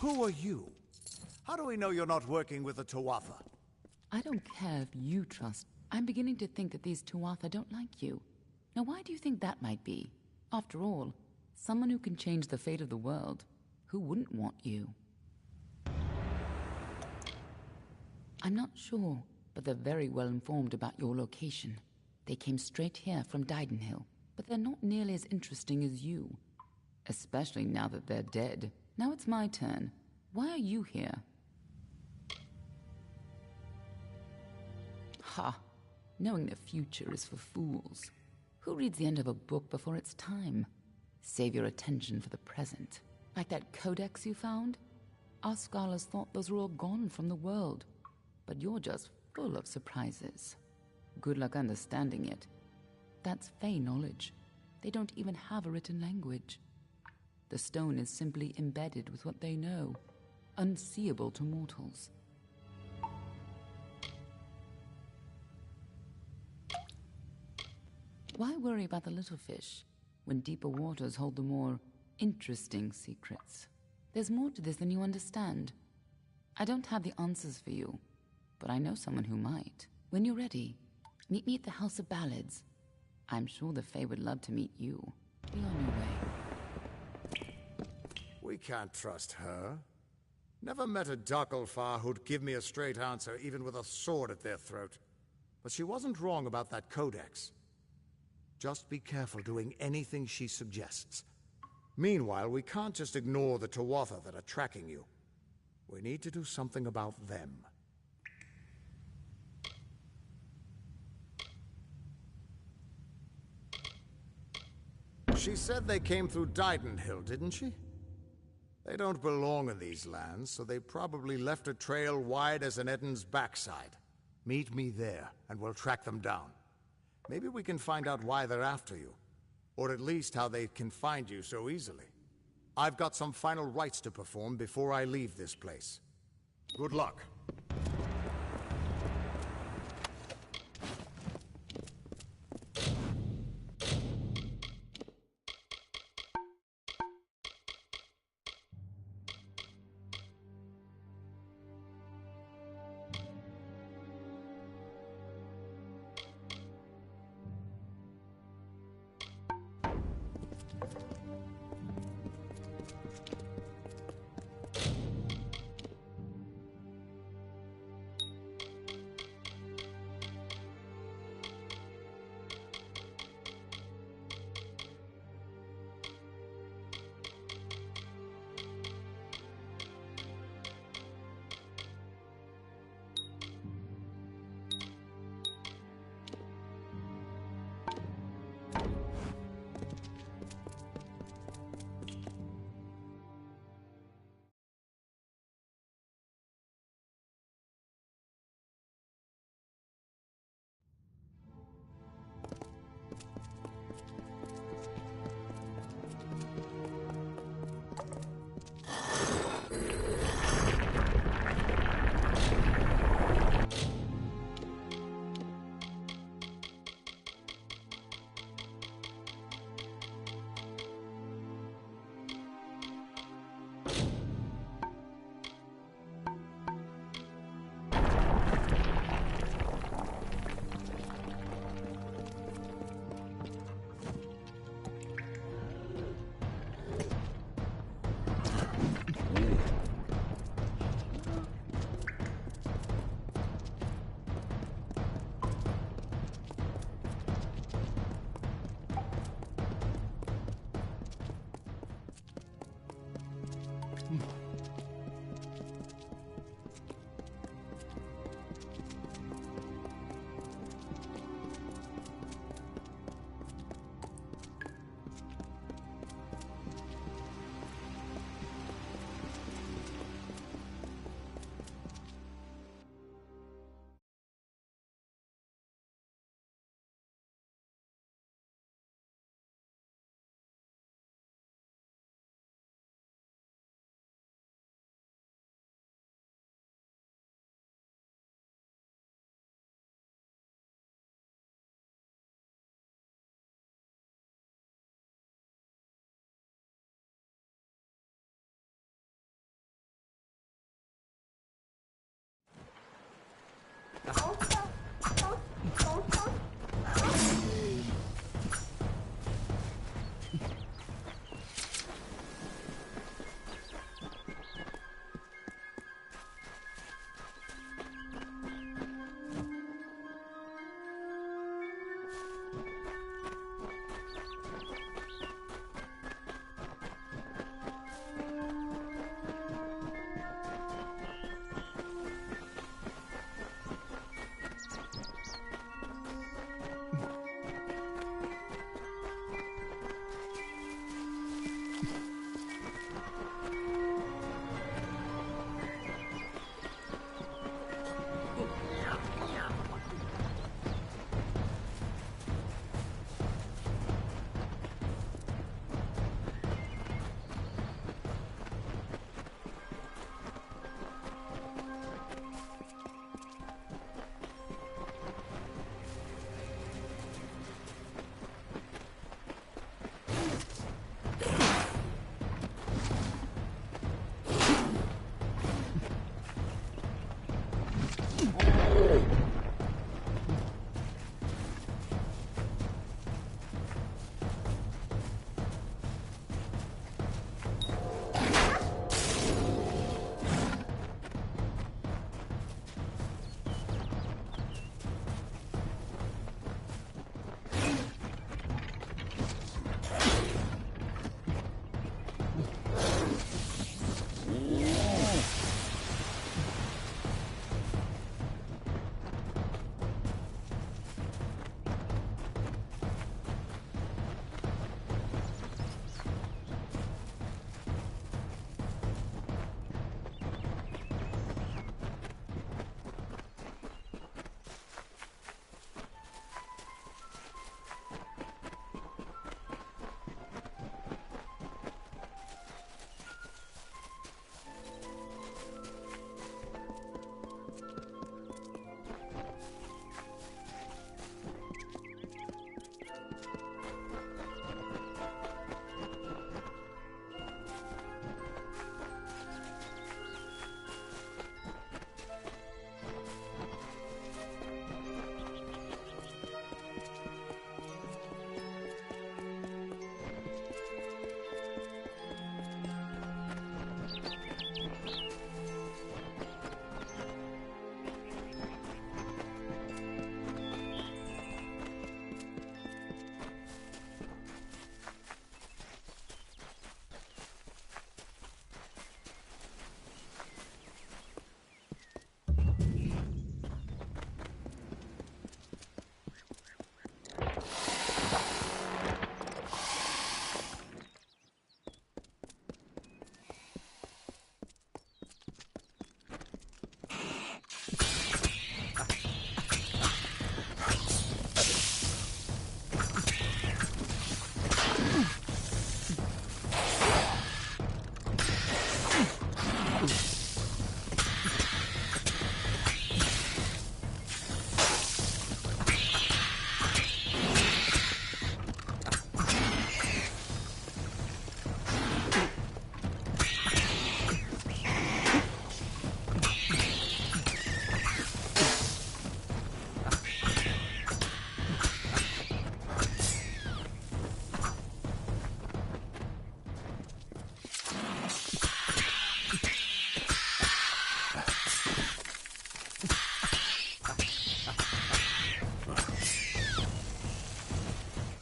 Who are you? How do we know you're not working with the Tuatha? I don't care if you trust. I'm beginning to think that these Tuatha don't like you. Now why do you think that might be? After all, someone who can change the fate of the world, who wouldn't want you? I'm not sure, but they're very well informed about your location. They came straight here from Didenhill, but they're not nearly as interesting as you. Especially now that they're dead. Now it's my turn. Why are you here? Ha! Knowing the future is for fools. Who reads the end of a book before it's time? Save your attention for the present. Like that codex you found? Our scholars thought those were all gone from the world. But you're just full of surprises. Good luck understanding it. That's Fey knowledge. They don't even have a written language. The stone is simply embedded with what they know, unseeable to mortals. Why worry about the little fish when deeper waters hold the more interesting secrets? There's more to this than you understand. I don't have the answers for you, but I know someone who might. When you're ready, meet me at the House of Ballads. I'm sure the Fae would love to meet you. Be on your way. We can't trust her. Never met a Darkelfar who'd give me a straight answer, even with a sword at their throat. But she wasn't wrong about that codex. Just be careful doing anything she suggests. Meanwhile, we can't just ignore the Tuatha that are tracking you. We need to do something about them. She said they came through Didenhill, didn't she? They don't belong in these lands, so they probably left a trail wide as an Eden's backside. Meet me there, and we'll track them down. Maybe we can find out why they're after you. Or at least how they can find you so easily. I've got some final rites to perform before I leave this place. Good luck.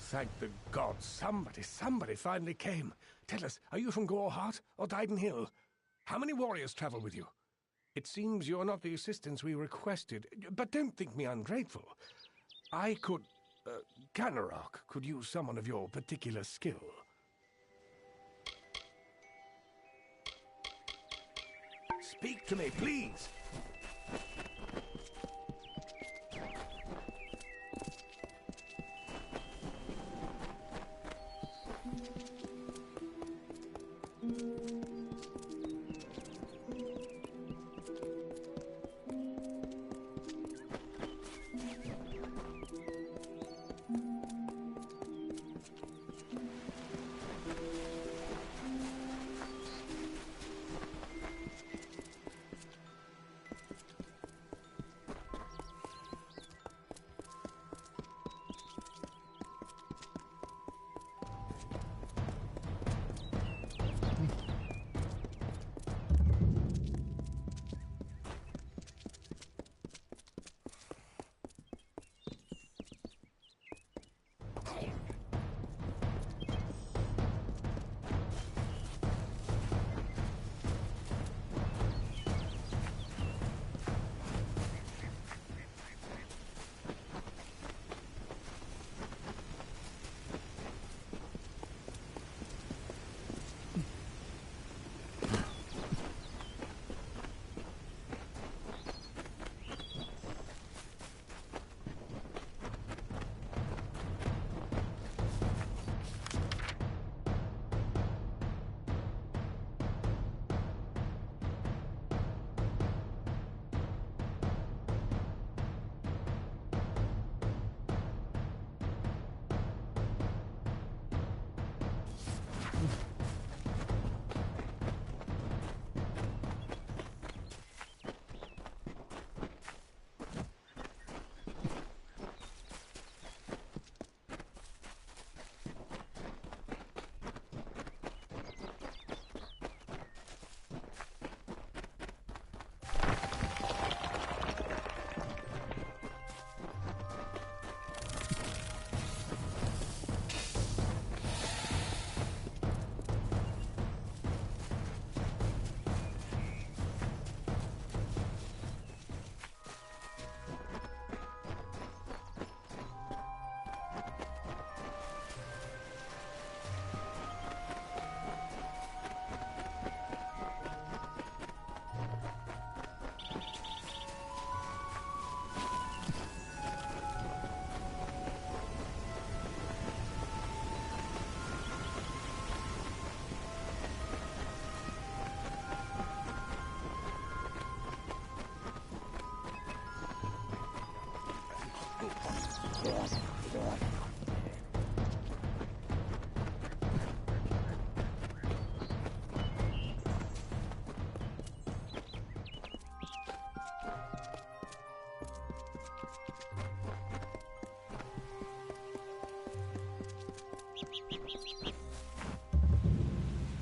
Thank the gods, somebody finally came. Tell us, are you from Goreheart or Dyden Hill? How many warriors travel with you? It seems you're not the assistance we requested, but don't think me ungrateful. I could... Ganarok could use someone of your particular skill. Speak to me, please!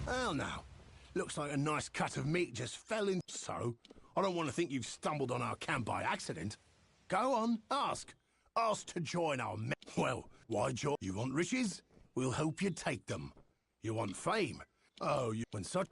Well now, looks like a nice cut of meat just fell in. So, I don't want to think you've stumbled on our camp by accident. Go on, ask. Ask to join our Well, why join? You want riches? We'll help you take them. You want fame? Oh, you want such...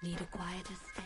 Need a quieter step?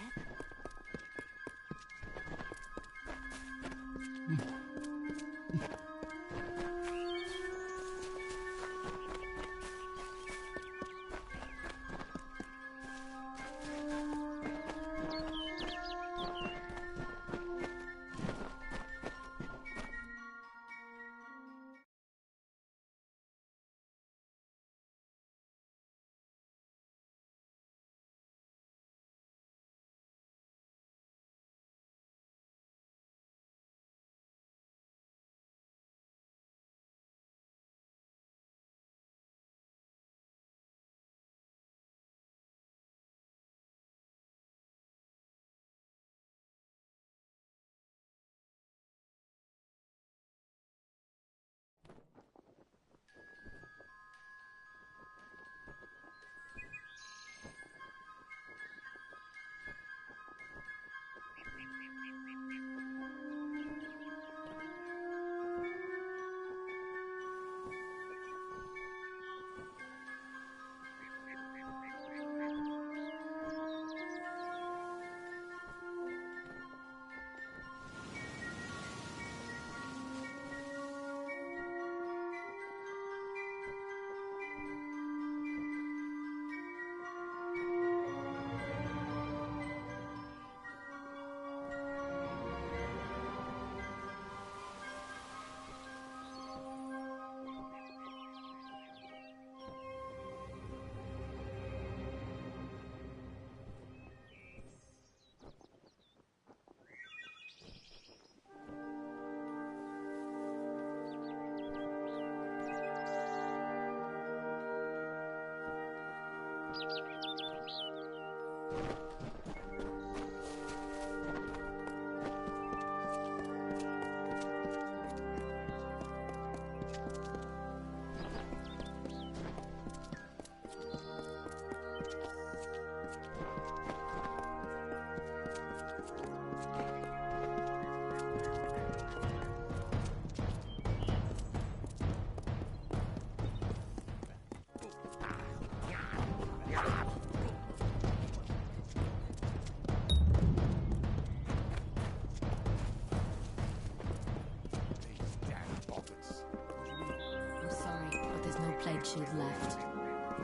Plague shield left.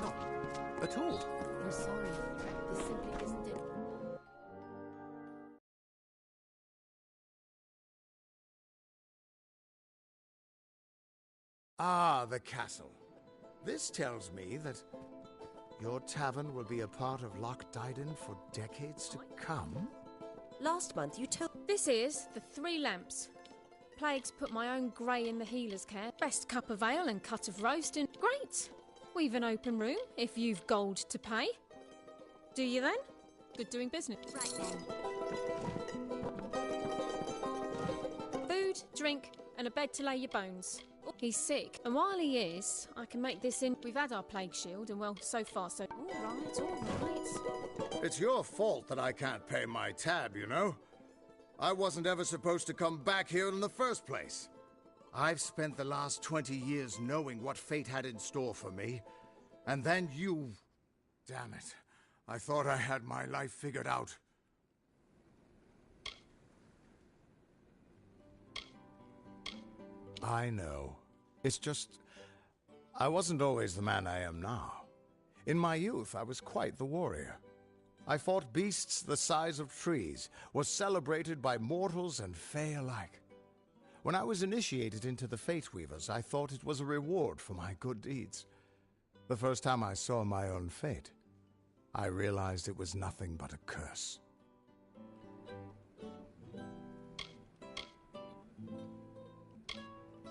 Not at all. We're sorry. This simply isn't it. Ah, the castle. This tells me that your tavern will be a part of Loch Dyden for decades to come. Last month you told... This is the Three Lamps. Plague's put my own grey in the healer's care. Best cup of ale and cut of roast in... Great! We've an open room, if you've gold to pay. Do you then? Good doing business. Right then. drink, and a bed to lay your bones. Oh, he's sick, and while he is, I can make this in. We've had our plague shield, and well, so far, so... All right. It's your fault that I can't pay my tab, you know? I wasn't ever supposed to come back here in the first place. I've spent the last 20 years knowing what fate had in store for me, and then you... Damn it. I thought I had my life figured out. I know. It's just... I wasn't always the man I am now. In my youth, I was quite the warrior. I fought beasts the size of trees, was celebrated by mortals and fae alike. When I was initiated into the Fate Weavers, I thought it was a reward for my good deeds. The first time I saw my own fate, I realized it was nothing but a curse.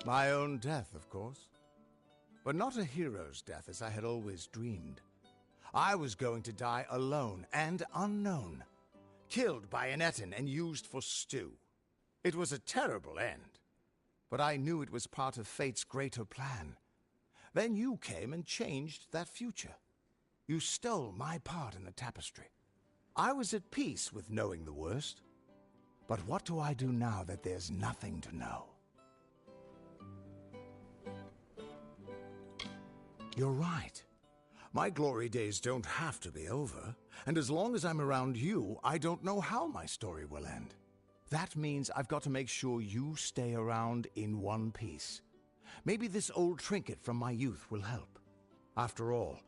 My own death, of course. But not a hero's death as I had always dreamed. I was going to die alone and unknown, killed by an Etin and used for stew. It was a terrible end, but I knew it was part of fate's greater plan. Then you came and changed that future. You stole my part in the tapestry. I was at peace with knowing the worst. But what do I do now that there's nothing to know? You're right. My glory days don't have to be over, and as long as I'm around you, I don't know how my story will end. That means I've got to make sure you stay around in one piece. Maybe this old trinket from my youth will help. After all,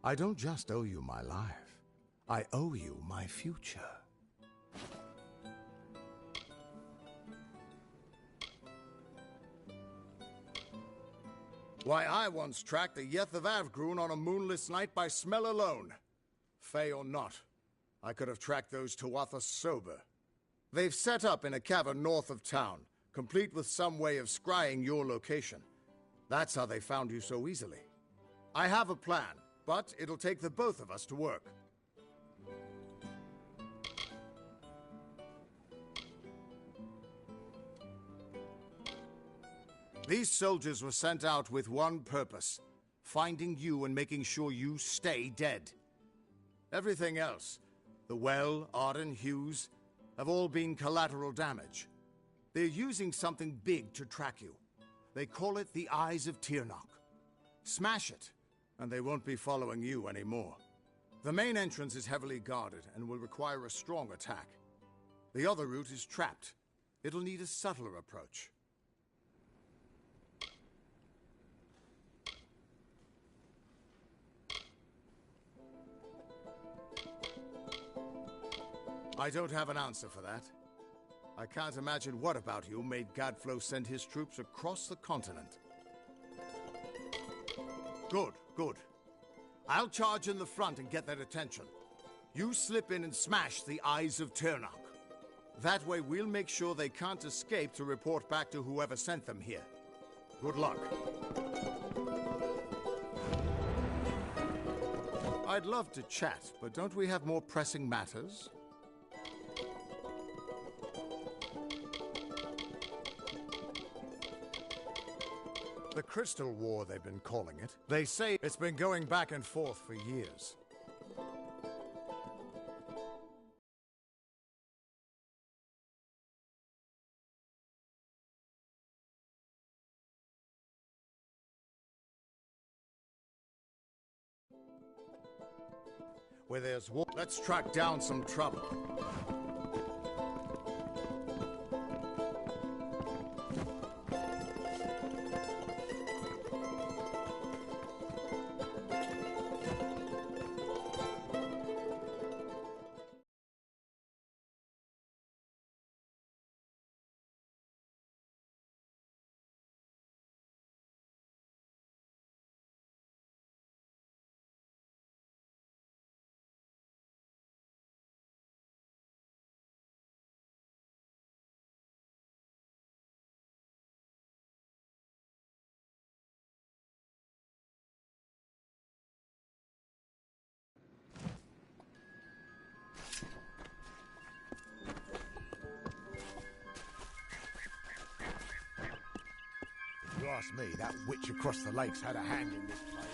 I don't just owe you my life. I owe you my future. Why, I once tracked the Yeth of Avgrun on a moonless night by smell alone. Fey or not, I could have tracked those Tuatha sober. They've set up in a cavern north of town, complete with some way of scrying your location. That's how they found you so easily. I have a plan, but it'll take the both of us to work. These soldiers were sent out with one purpose: finding you and making sure you stay dead. Everything else, the Well, Arden, Hughes, have all been collateral damage. They're using something big to track you. They call it the Eyes of Tirnoch. Smash it, and they won't be following you anymore. The main entrance is heavily guarded and will require a strong attack. The other route is trapped. It'll need a subtler approach. I don't have an answer for that. I can't imagine what about you made Gadflow send his troops across the continent. Good, good. I'll charge in the front and get their attention. You slip in and smash the Eyes of Tirnoch. That way we'll make sure they can't escape to report back to whoever sent them here. Good luck. I'd love to chat, but don't we have more pressing matters? The Crystal War, they've been calling it. They say it's been going back and forth for years. Where there's war, let's track down some trouble. ask me, that witch across the lake's had a hand in this place.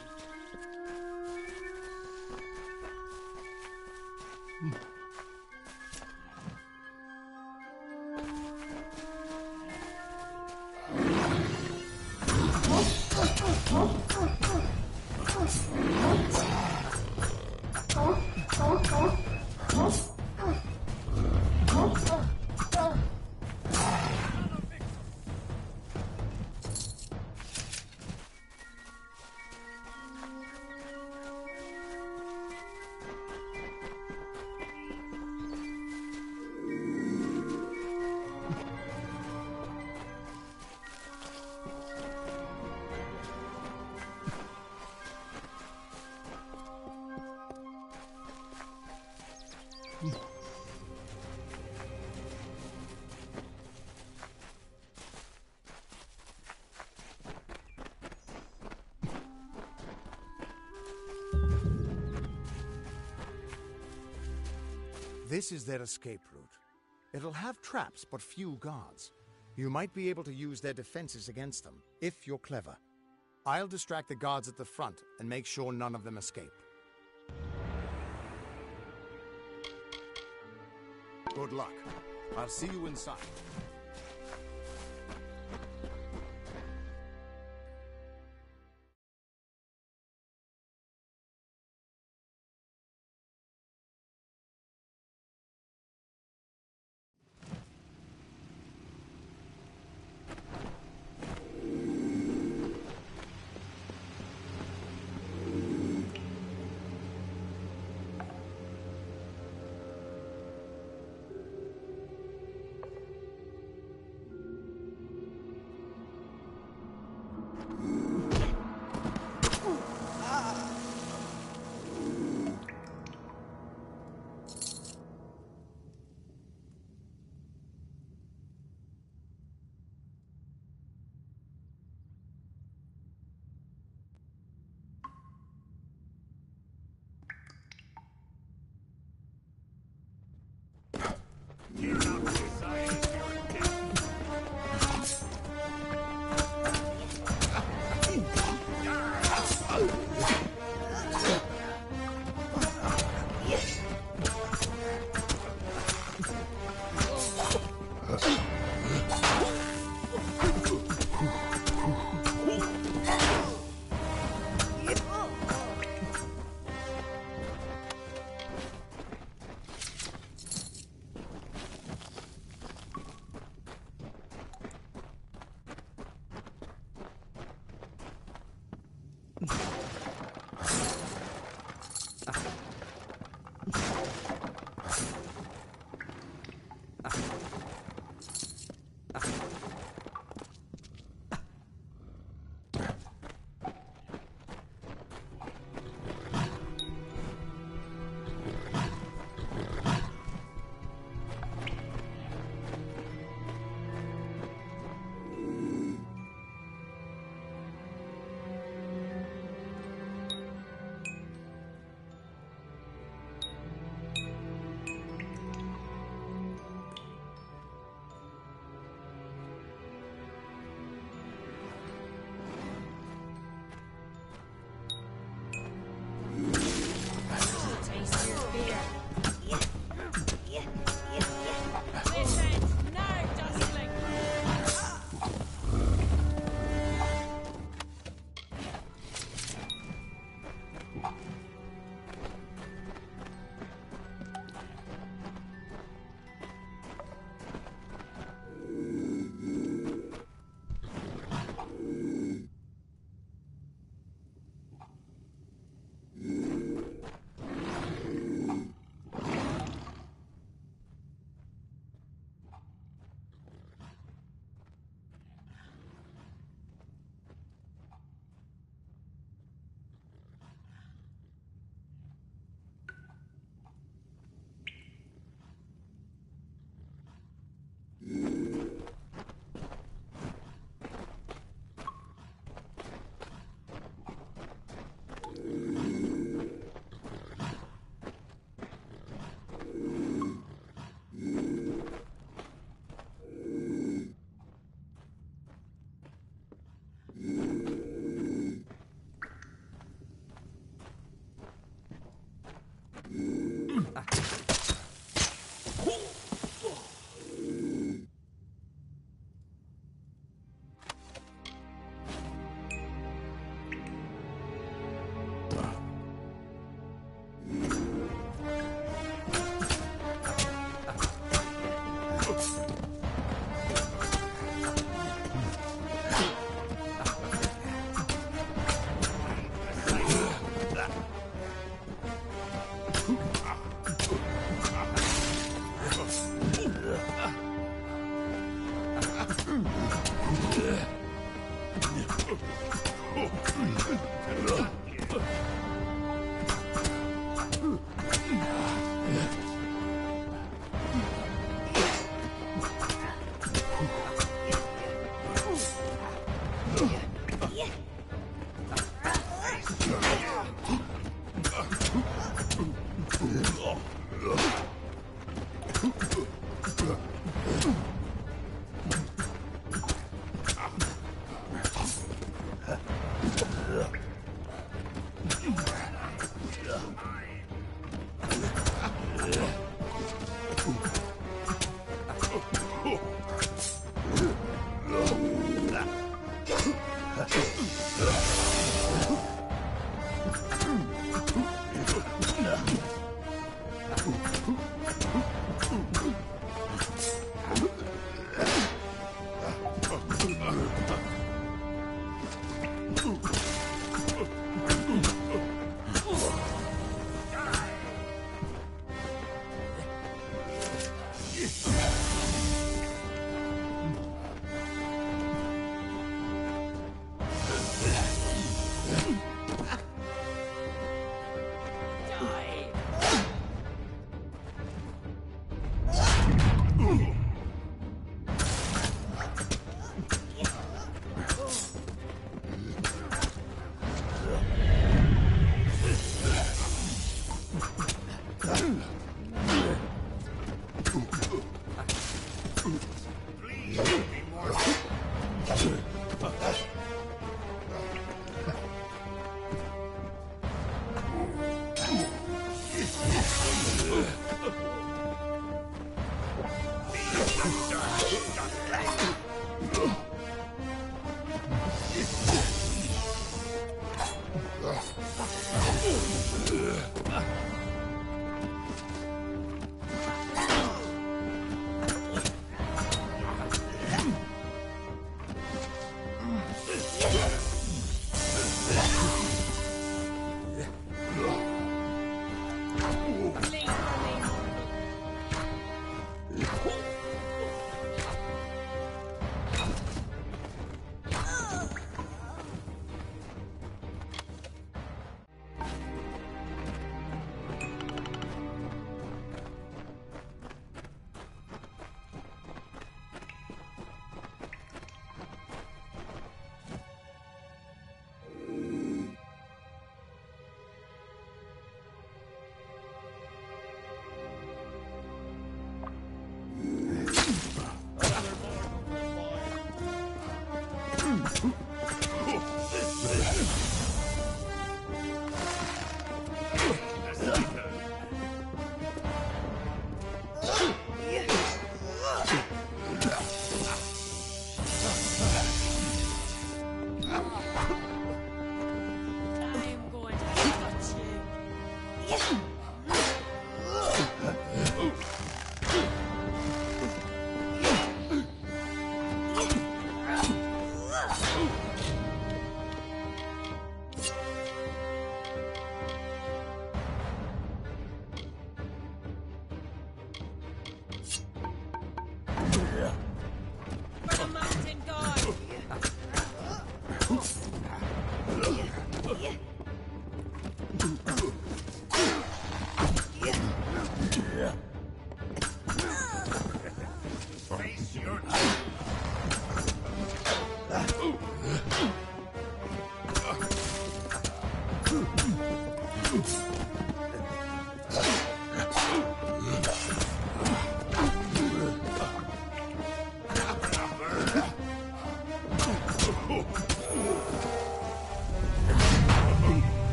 This is their escape route. It'll have traps, but few guards. You might be able to use their defenses against them, if you're clever. I'll distract the guards at the front and make sure none of them escape. Good luck. I'll see you inside.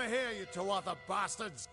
here, you Tuatha bastards!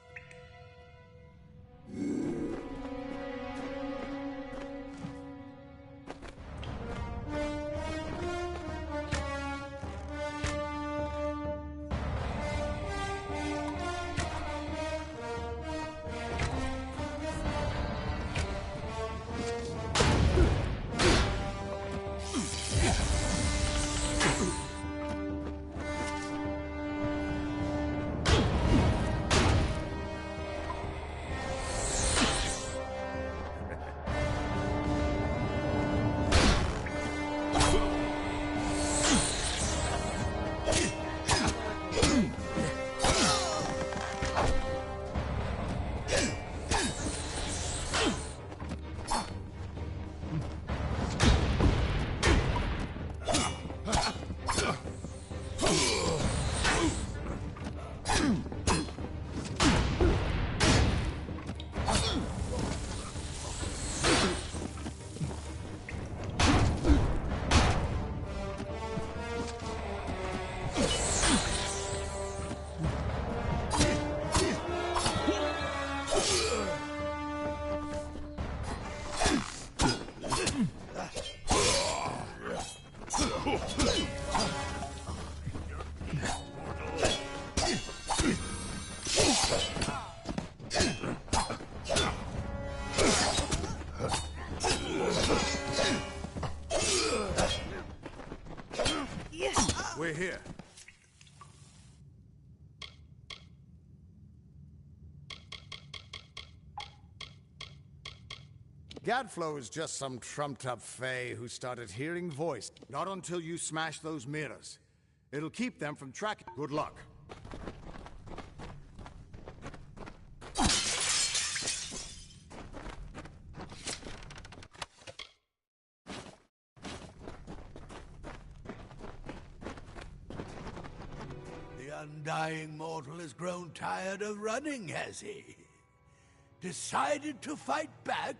We're here. Gadflow is just some trumped-up fae who started hearing voice. Not until you smash those mirrors. It'll keep them from tracking. Good luck. The undying mortal has grown tired of running, has he? Decided to fight back?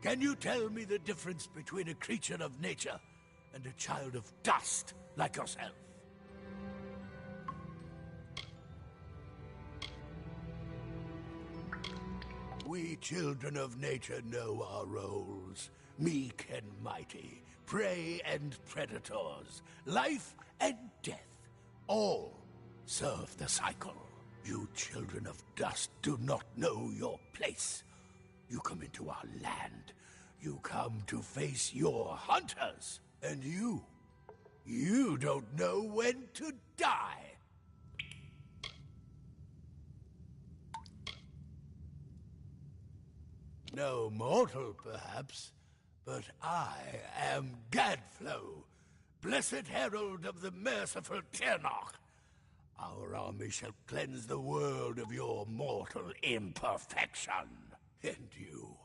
Can you tell me the difference between a creature of nature and a child of dust like yourself? We children of nature know our roles. Meek and mighty, prey and predators, life and death, all serve the cycle. You children of dust do not know your place. You come into our land. You come to face your hunters. And you don't know when to die. No mortal, perhaps, but I am Gadflow, blessed herald of the merciful Ternach. Our army shall cleanse the world of your mortal imperfection. And you,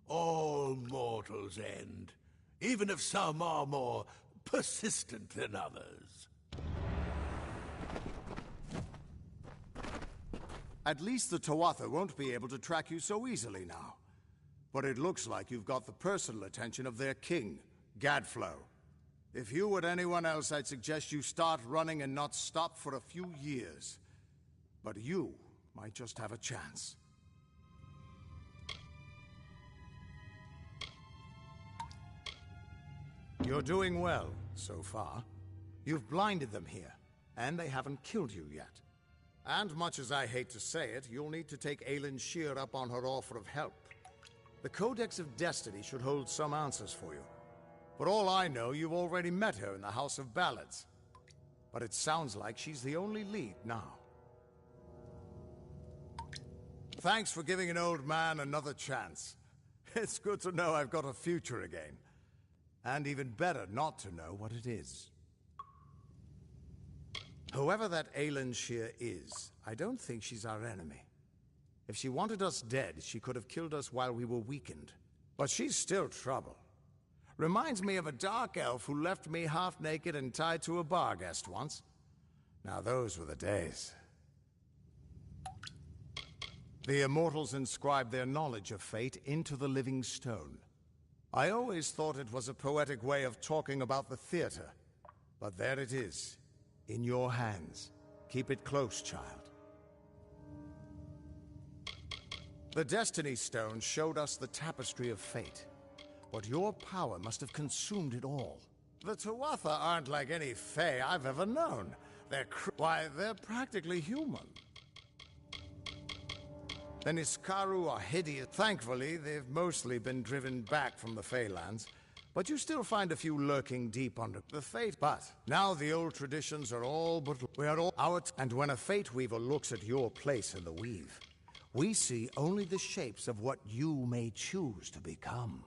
all mortals end, even if some are more persistent than others. At least the Tuatha won't be able to track you so easily now. But it looks like you've got the personal attention of their king, Gadflow. If you were anyone else, I'd suggest you start running and not stop for a few years. But you might just have a chance. You're doing well, so far. You've blinded them here, and they haven't killed you yet. And much as I hate to say it, you'll need to take Aelin Shear up on her offer of help. The Codex of Destiny should hold some answers for you. For all I know, you've already met her in the House of Ballads. But it sounds like she's the only lead now. Thanks for giving an old man another chance. It's good to know I've got a future again. And even better not to know what it is. Whoever that Aelin Shear is, I don't think she's our enemy. If she wanted us dead, she could have killed us while we were weakened. But she's still trouble. Reminds me of a dark elf who left me half naked and tied to a bar guest once. Now those were the days. The immortals inscribed their knowledge of fate into the living stone. I always thought it was a poetic way of talking about the theater. But there it is, in your hands. Keep it close, child. The Destiny Stone showed us the tapestry of fate, but your power must have consumed it all. The Tuatha aren't like any Fae I've ever known. They're practically human. The Niskaru are hideous. Thankfully, they've mostly been driven back from the Feylands, but you still find a few lurking deep under the fate. But now the old traditions are all but we are all out. And when a fate weaver looks at your place in the weave, we see only the shapes of what you may choose to become.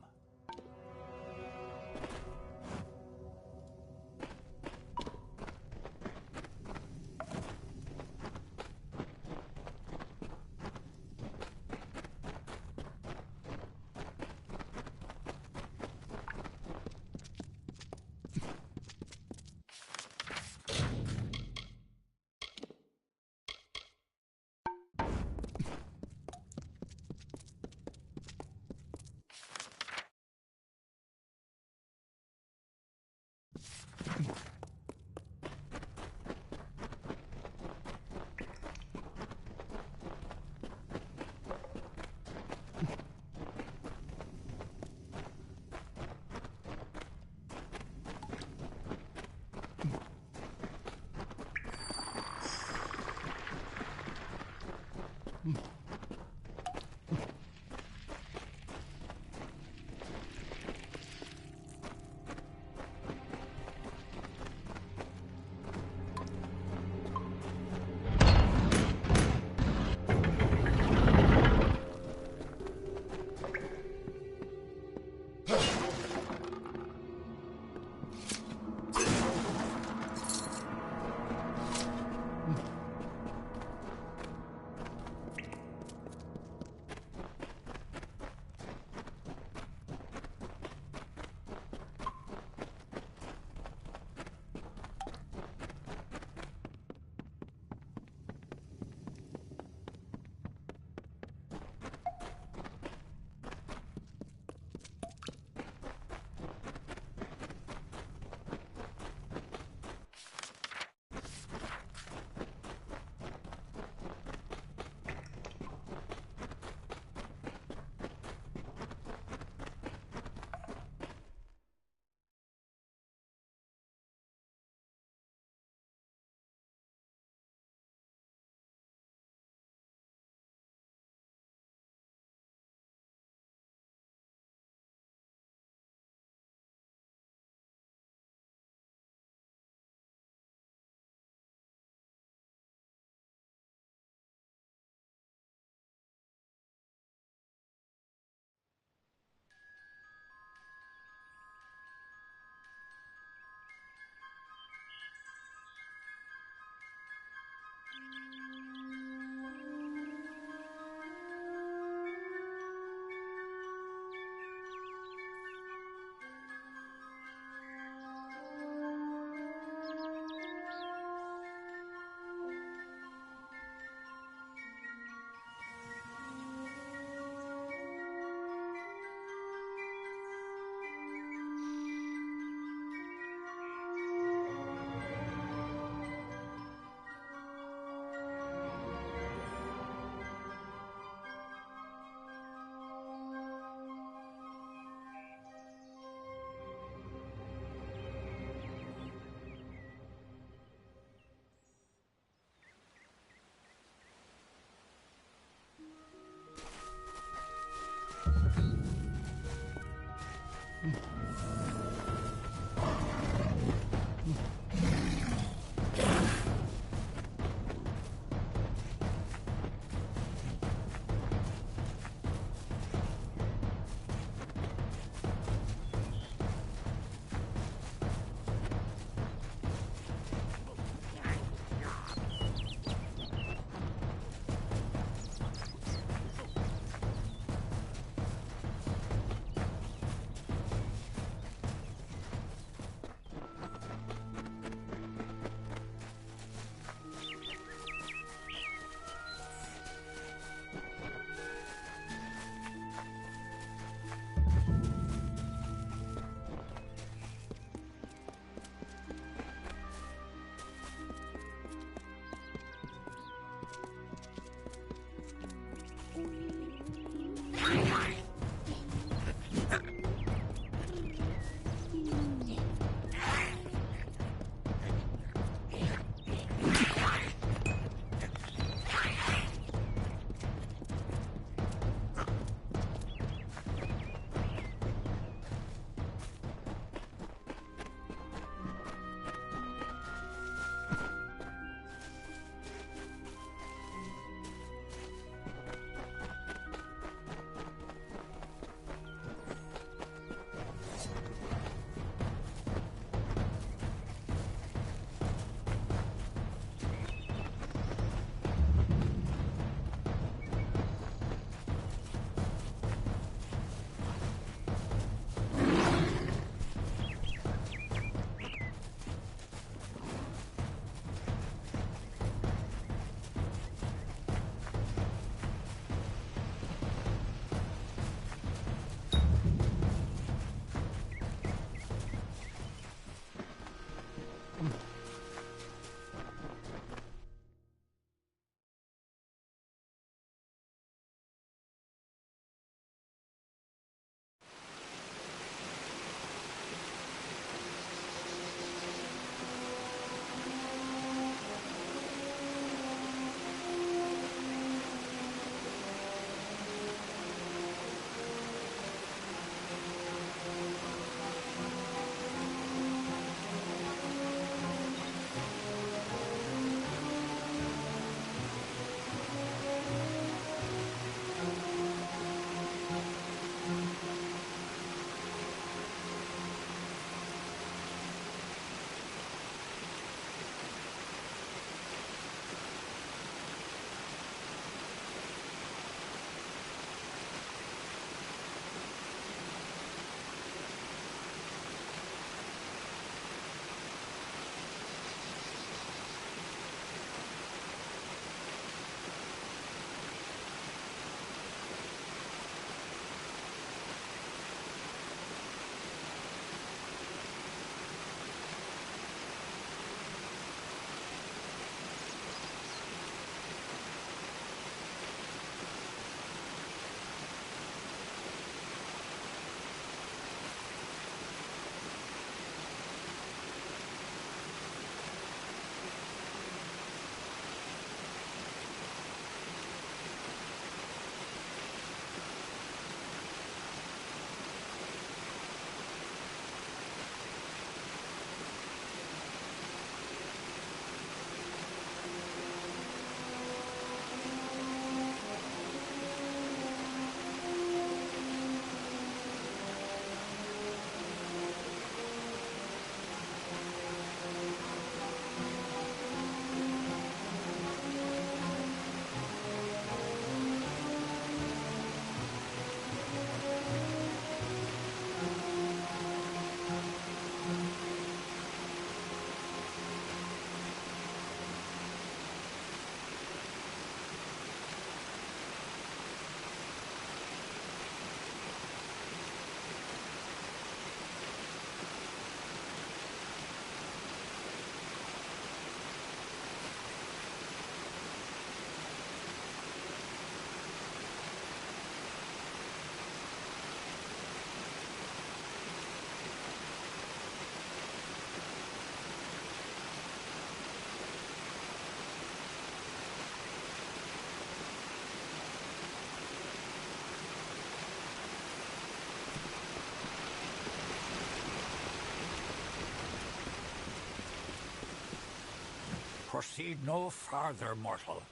Proceed no farther, mortal.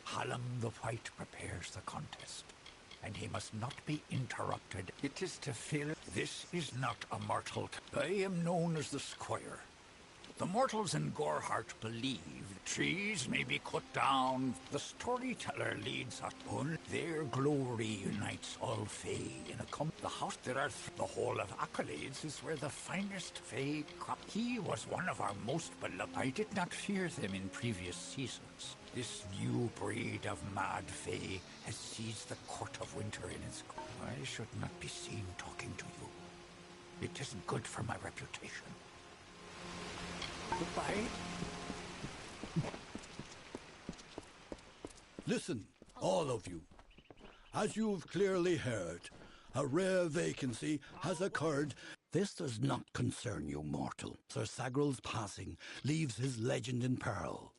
Hallam the White prepares the contest, and he must not be interrupted. It is to fill. This is not a mortal. I am known as the Squire. The mortals in Gorehart believe trees may be cut down. The storyteller leads us on. Their glory unites all Fae in a the house. There are the Hall of Accolades is where the finest Fae crop. He was one of our most beloved. I did not fear them in previous seasons. This new breed of mad Fae has seized the Court of Winter in its... I should not be seen talking to you. It isn't good for my reputation. Goodbye. Listen, all of you. As you've clearly heard, a rare vacancy has occurred. This does not concern you, mortal. Sir Sagral's passing leaves his legend in peril.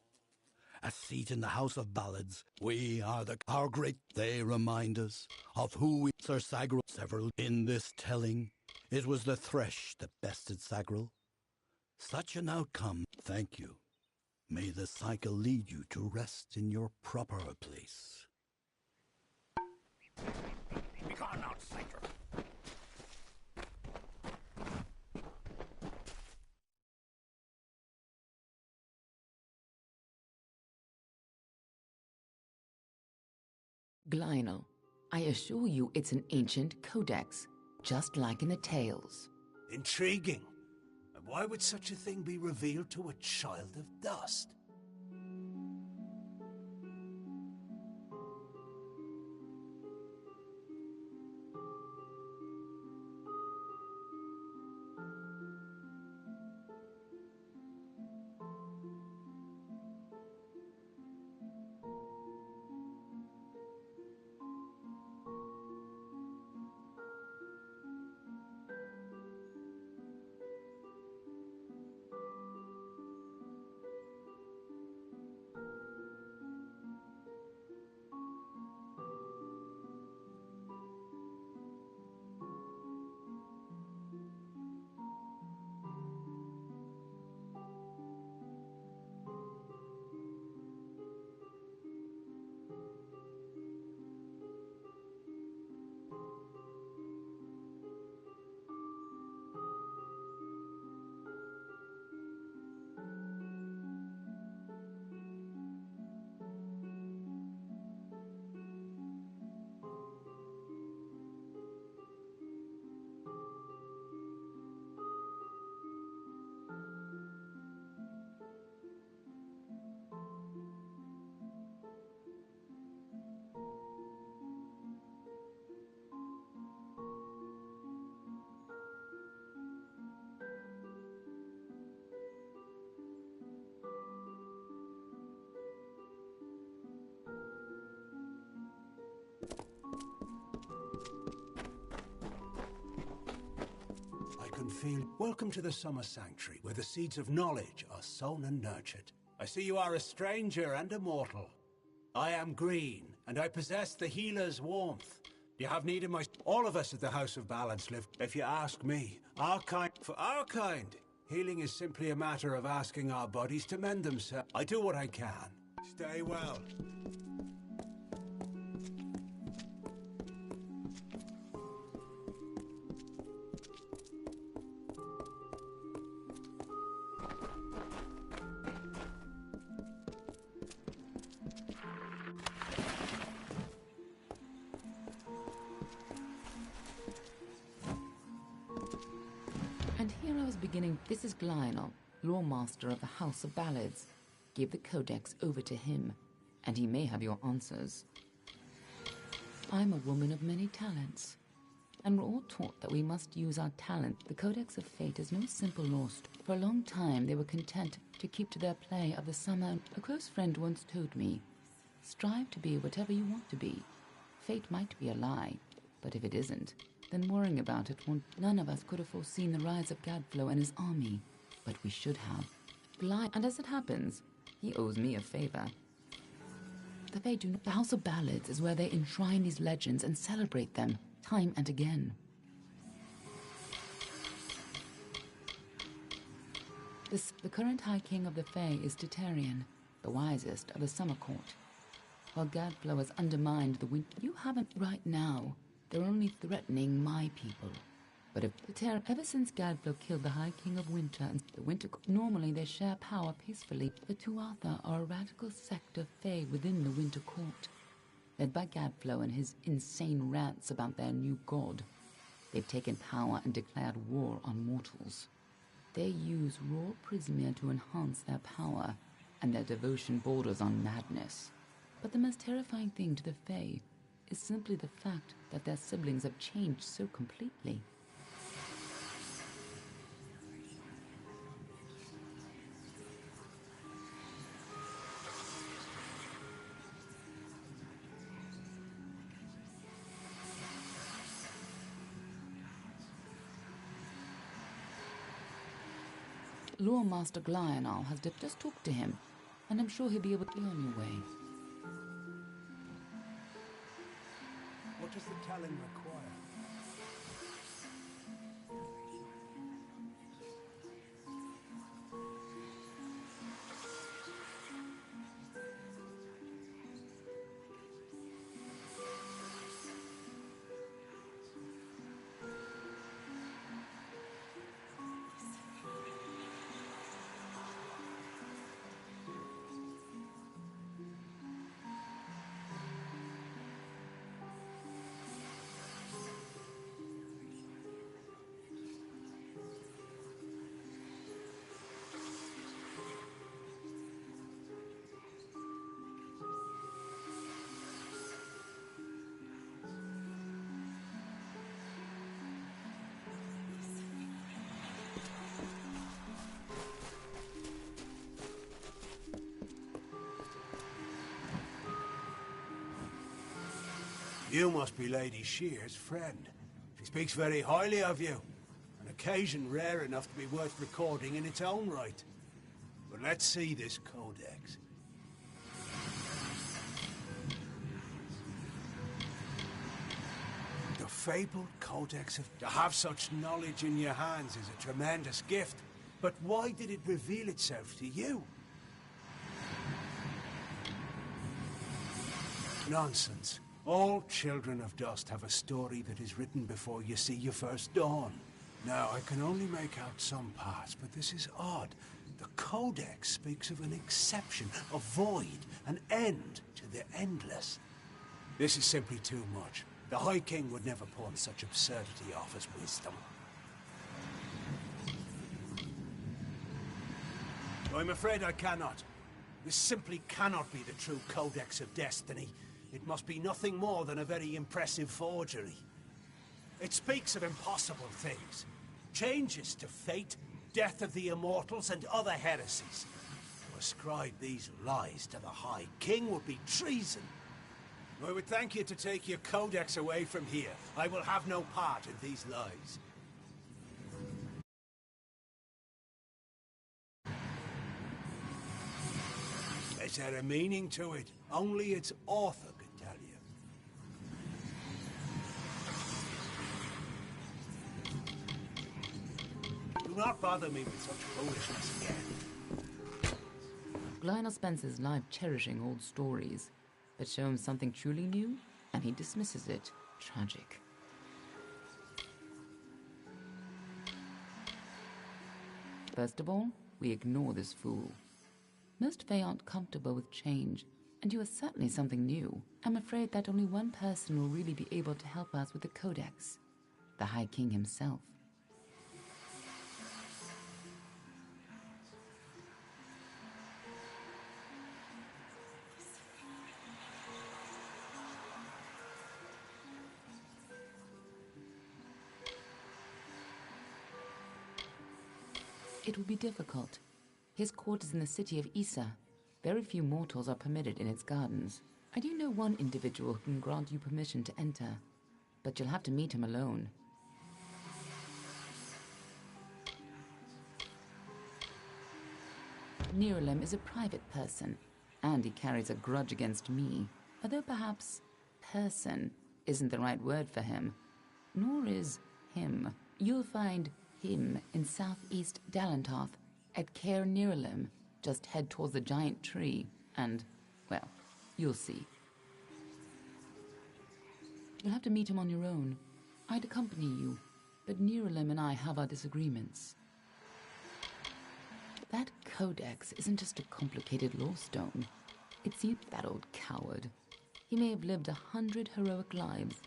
A seat in the House of Ballads. We are our great. They remind us of who we... Sir Sagral. Several in this telling. It was the thresh that bested Sagral. Such an outcome. Thank you. May the cycle lead you to rest in your proper place. Begone, outsider. Glynel, I assure you it's an ancient codex, just like in the tales. Intriguing. And why would such a thing be revealed to a child of dust? Welcome to the Summer Sanctuary, where the seeds of knowledge are sown and nurtured. I see you are a stranger and a mortal. I am green, and I possess the healer's warmth. You have need of my... All of us at the House of Ballads live, if you ask me. For our kind, healing is simply a matter of asking our bodies to mend themselves. I do what I can. Stay well. This is Glynel, Lawmaster of the House of Ballads. Give the Codex over to him, and he may have your answers. I'm a woman of many talents, and we're all taught that we must use our talent. The Codex of Fate is no simple lost. For a long time, they were content to keep to their play of the summer. A close friend once told me, strive to be whatever you want to be. Fate might be a lie, but if it isn't, then worrying about it won't. None of us could have foreseen the rise of Gadflow and his army, but we should have. And as it happens, he owes me a favor. The House of Ballads is where they enshrine these legends and celebrate them time and again. The current High King of the Fae is Titarian, the wisest of the summer court. While Gadflow has undermined the winter, you haven't right now. They're only threatening my people. But if the terror, ever since Gadflow killed the High King of Winter and the Winter, normally they share power peacefully. The Tuatha are a radical sect of Fae within the Winter Court, led by Gadflow and his insane rants about their new god. They've taken power and declared war on mortals. They use raw Prismia to enhance their power, and their devotion borders on madness. But the most terrifying thing to the Fae is simply the fact that their siblings have changed so completely. Lore Master Glional has just talked to him, and I'm sure he'll be able to be on your way. What does the talent require? You must be Lady Shear's friend. She speaks very highly of you. An occasion rare enough to be worth recording in its own right. But let's see this codex. The fabled Codex of... To have such knowledge in your hands is a tremendous gift. But why did it reveal itself to you? Nonsense. All children of dust have a story that is written before you see your first dawn. Now, I can only make out some parts, but this is odd. The Codex speaks of an exception, a void, an end to the endless. This is simply too much. The High King would never pawn such absurdity off as wisdom. I'm afraid I cannot. This simply cannot be the true Codex of Destiny. It must be nothing more than a very impressive forgery. It speaks of impossible things. Changes to fate, death of the immortals, and other heresies. To ascribe these lies to the High King would be treason. I would thank you to take your codex away from here. I will have no part in these lies. Is there a meaning to it? Only its author could tell you. Do not bother me with such foolishness again. Lionel spends his life cherishing old stories, but show him something truly new, and he dismisses it. Tragic. First of all, we ignore this fool. Most Fae aren't comfortable with change, and you are certainly something new. I'm afraid that only one person will really be able to help us with the Codex. The High King himself. It will be difficult. His court is in the city of Issa. Very few mortals are permitted in its gardens. I do know one individual who can grant you permission to enter, but you'll have to meet him alone. Nirelem is a private person, and he carries a grudge against me, although perhaps person isn't the right word for him, nor is him. You'll find him in southeast Dalantoth at Caer Nirelem. Just head towards the giant tree, and, well, you'll see. You'll have to meet him on your own. I'd accompany you, but Nirelem and I have our disagreements. That codex isn't just a complicated law stone. It's you, that old coward. He may have lived 100 heroic lives,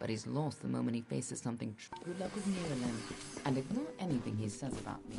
but he's lost the moment he faces something true. Good luck with Nirelem, and ignore anything he says about me.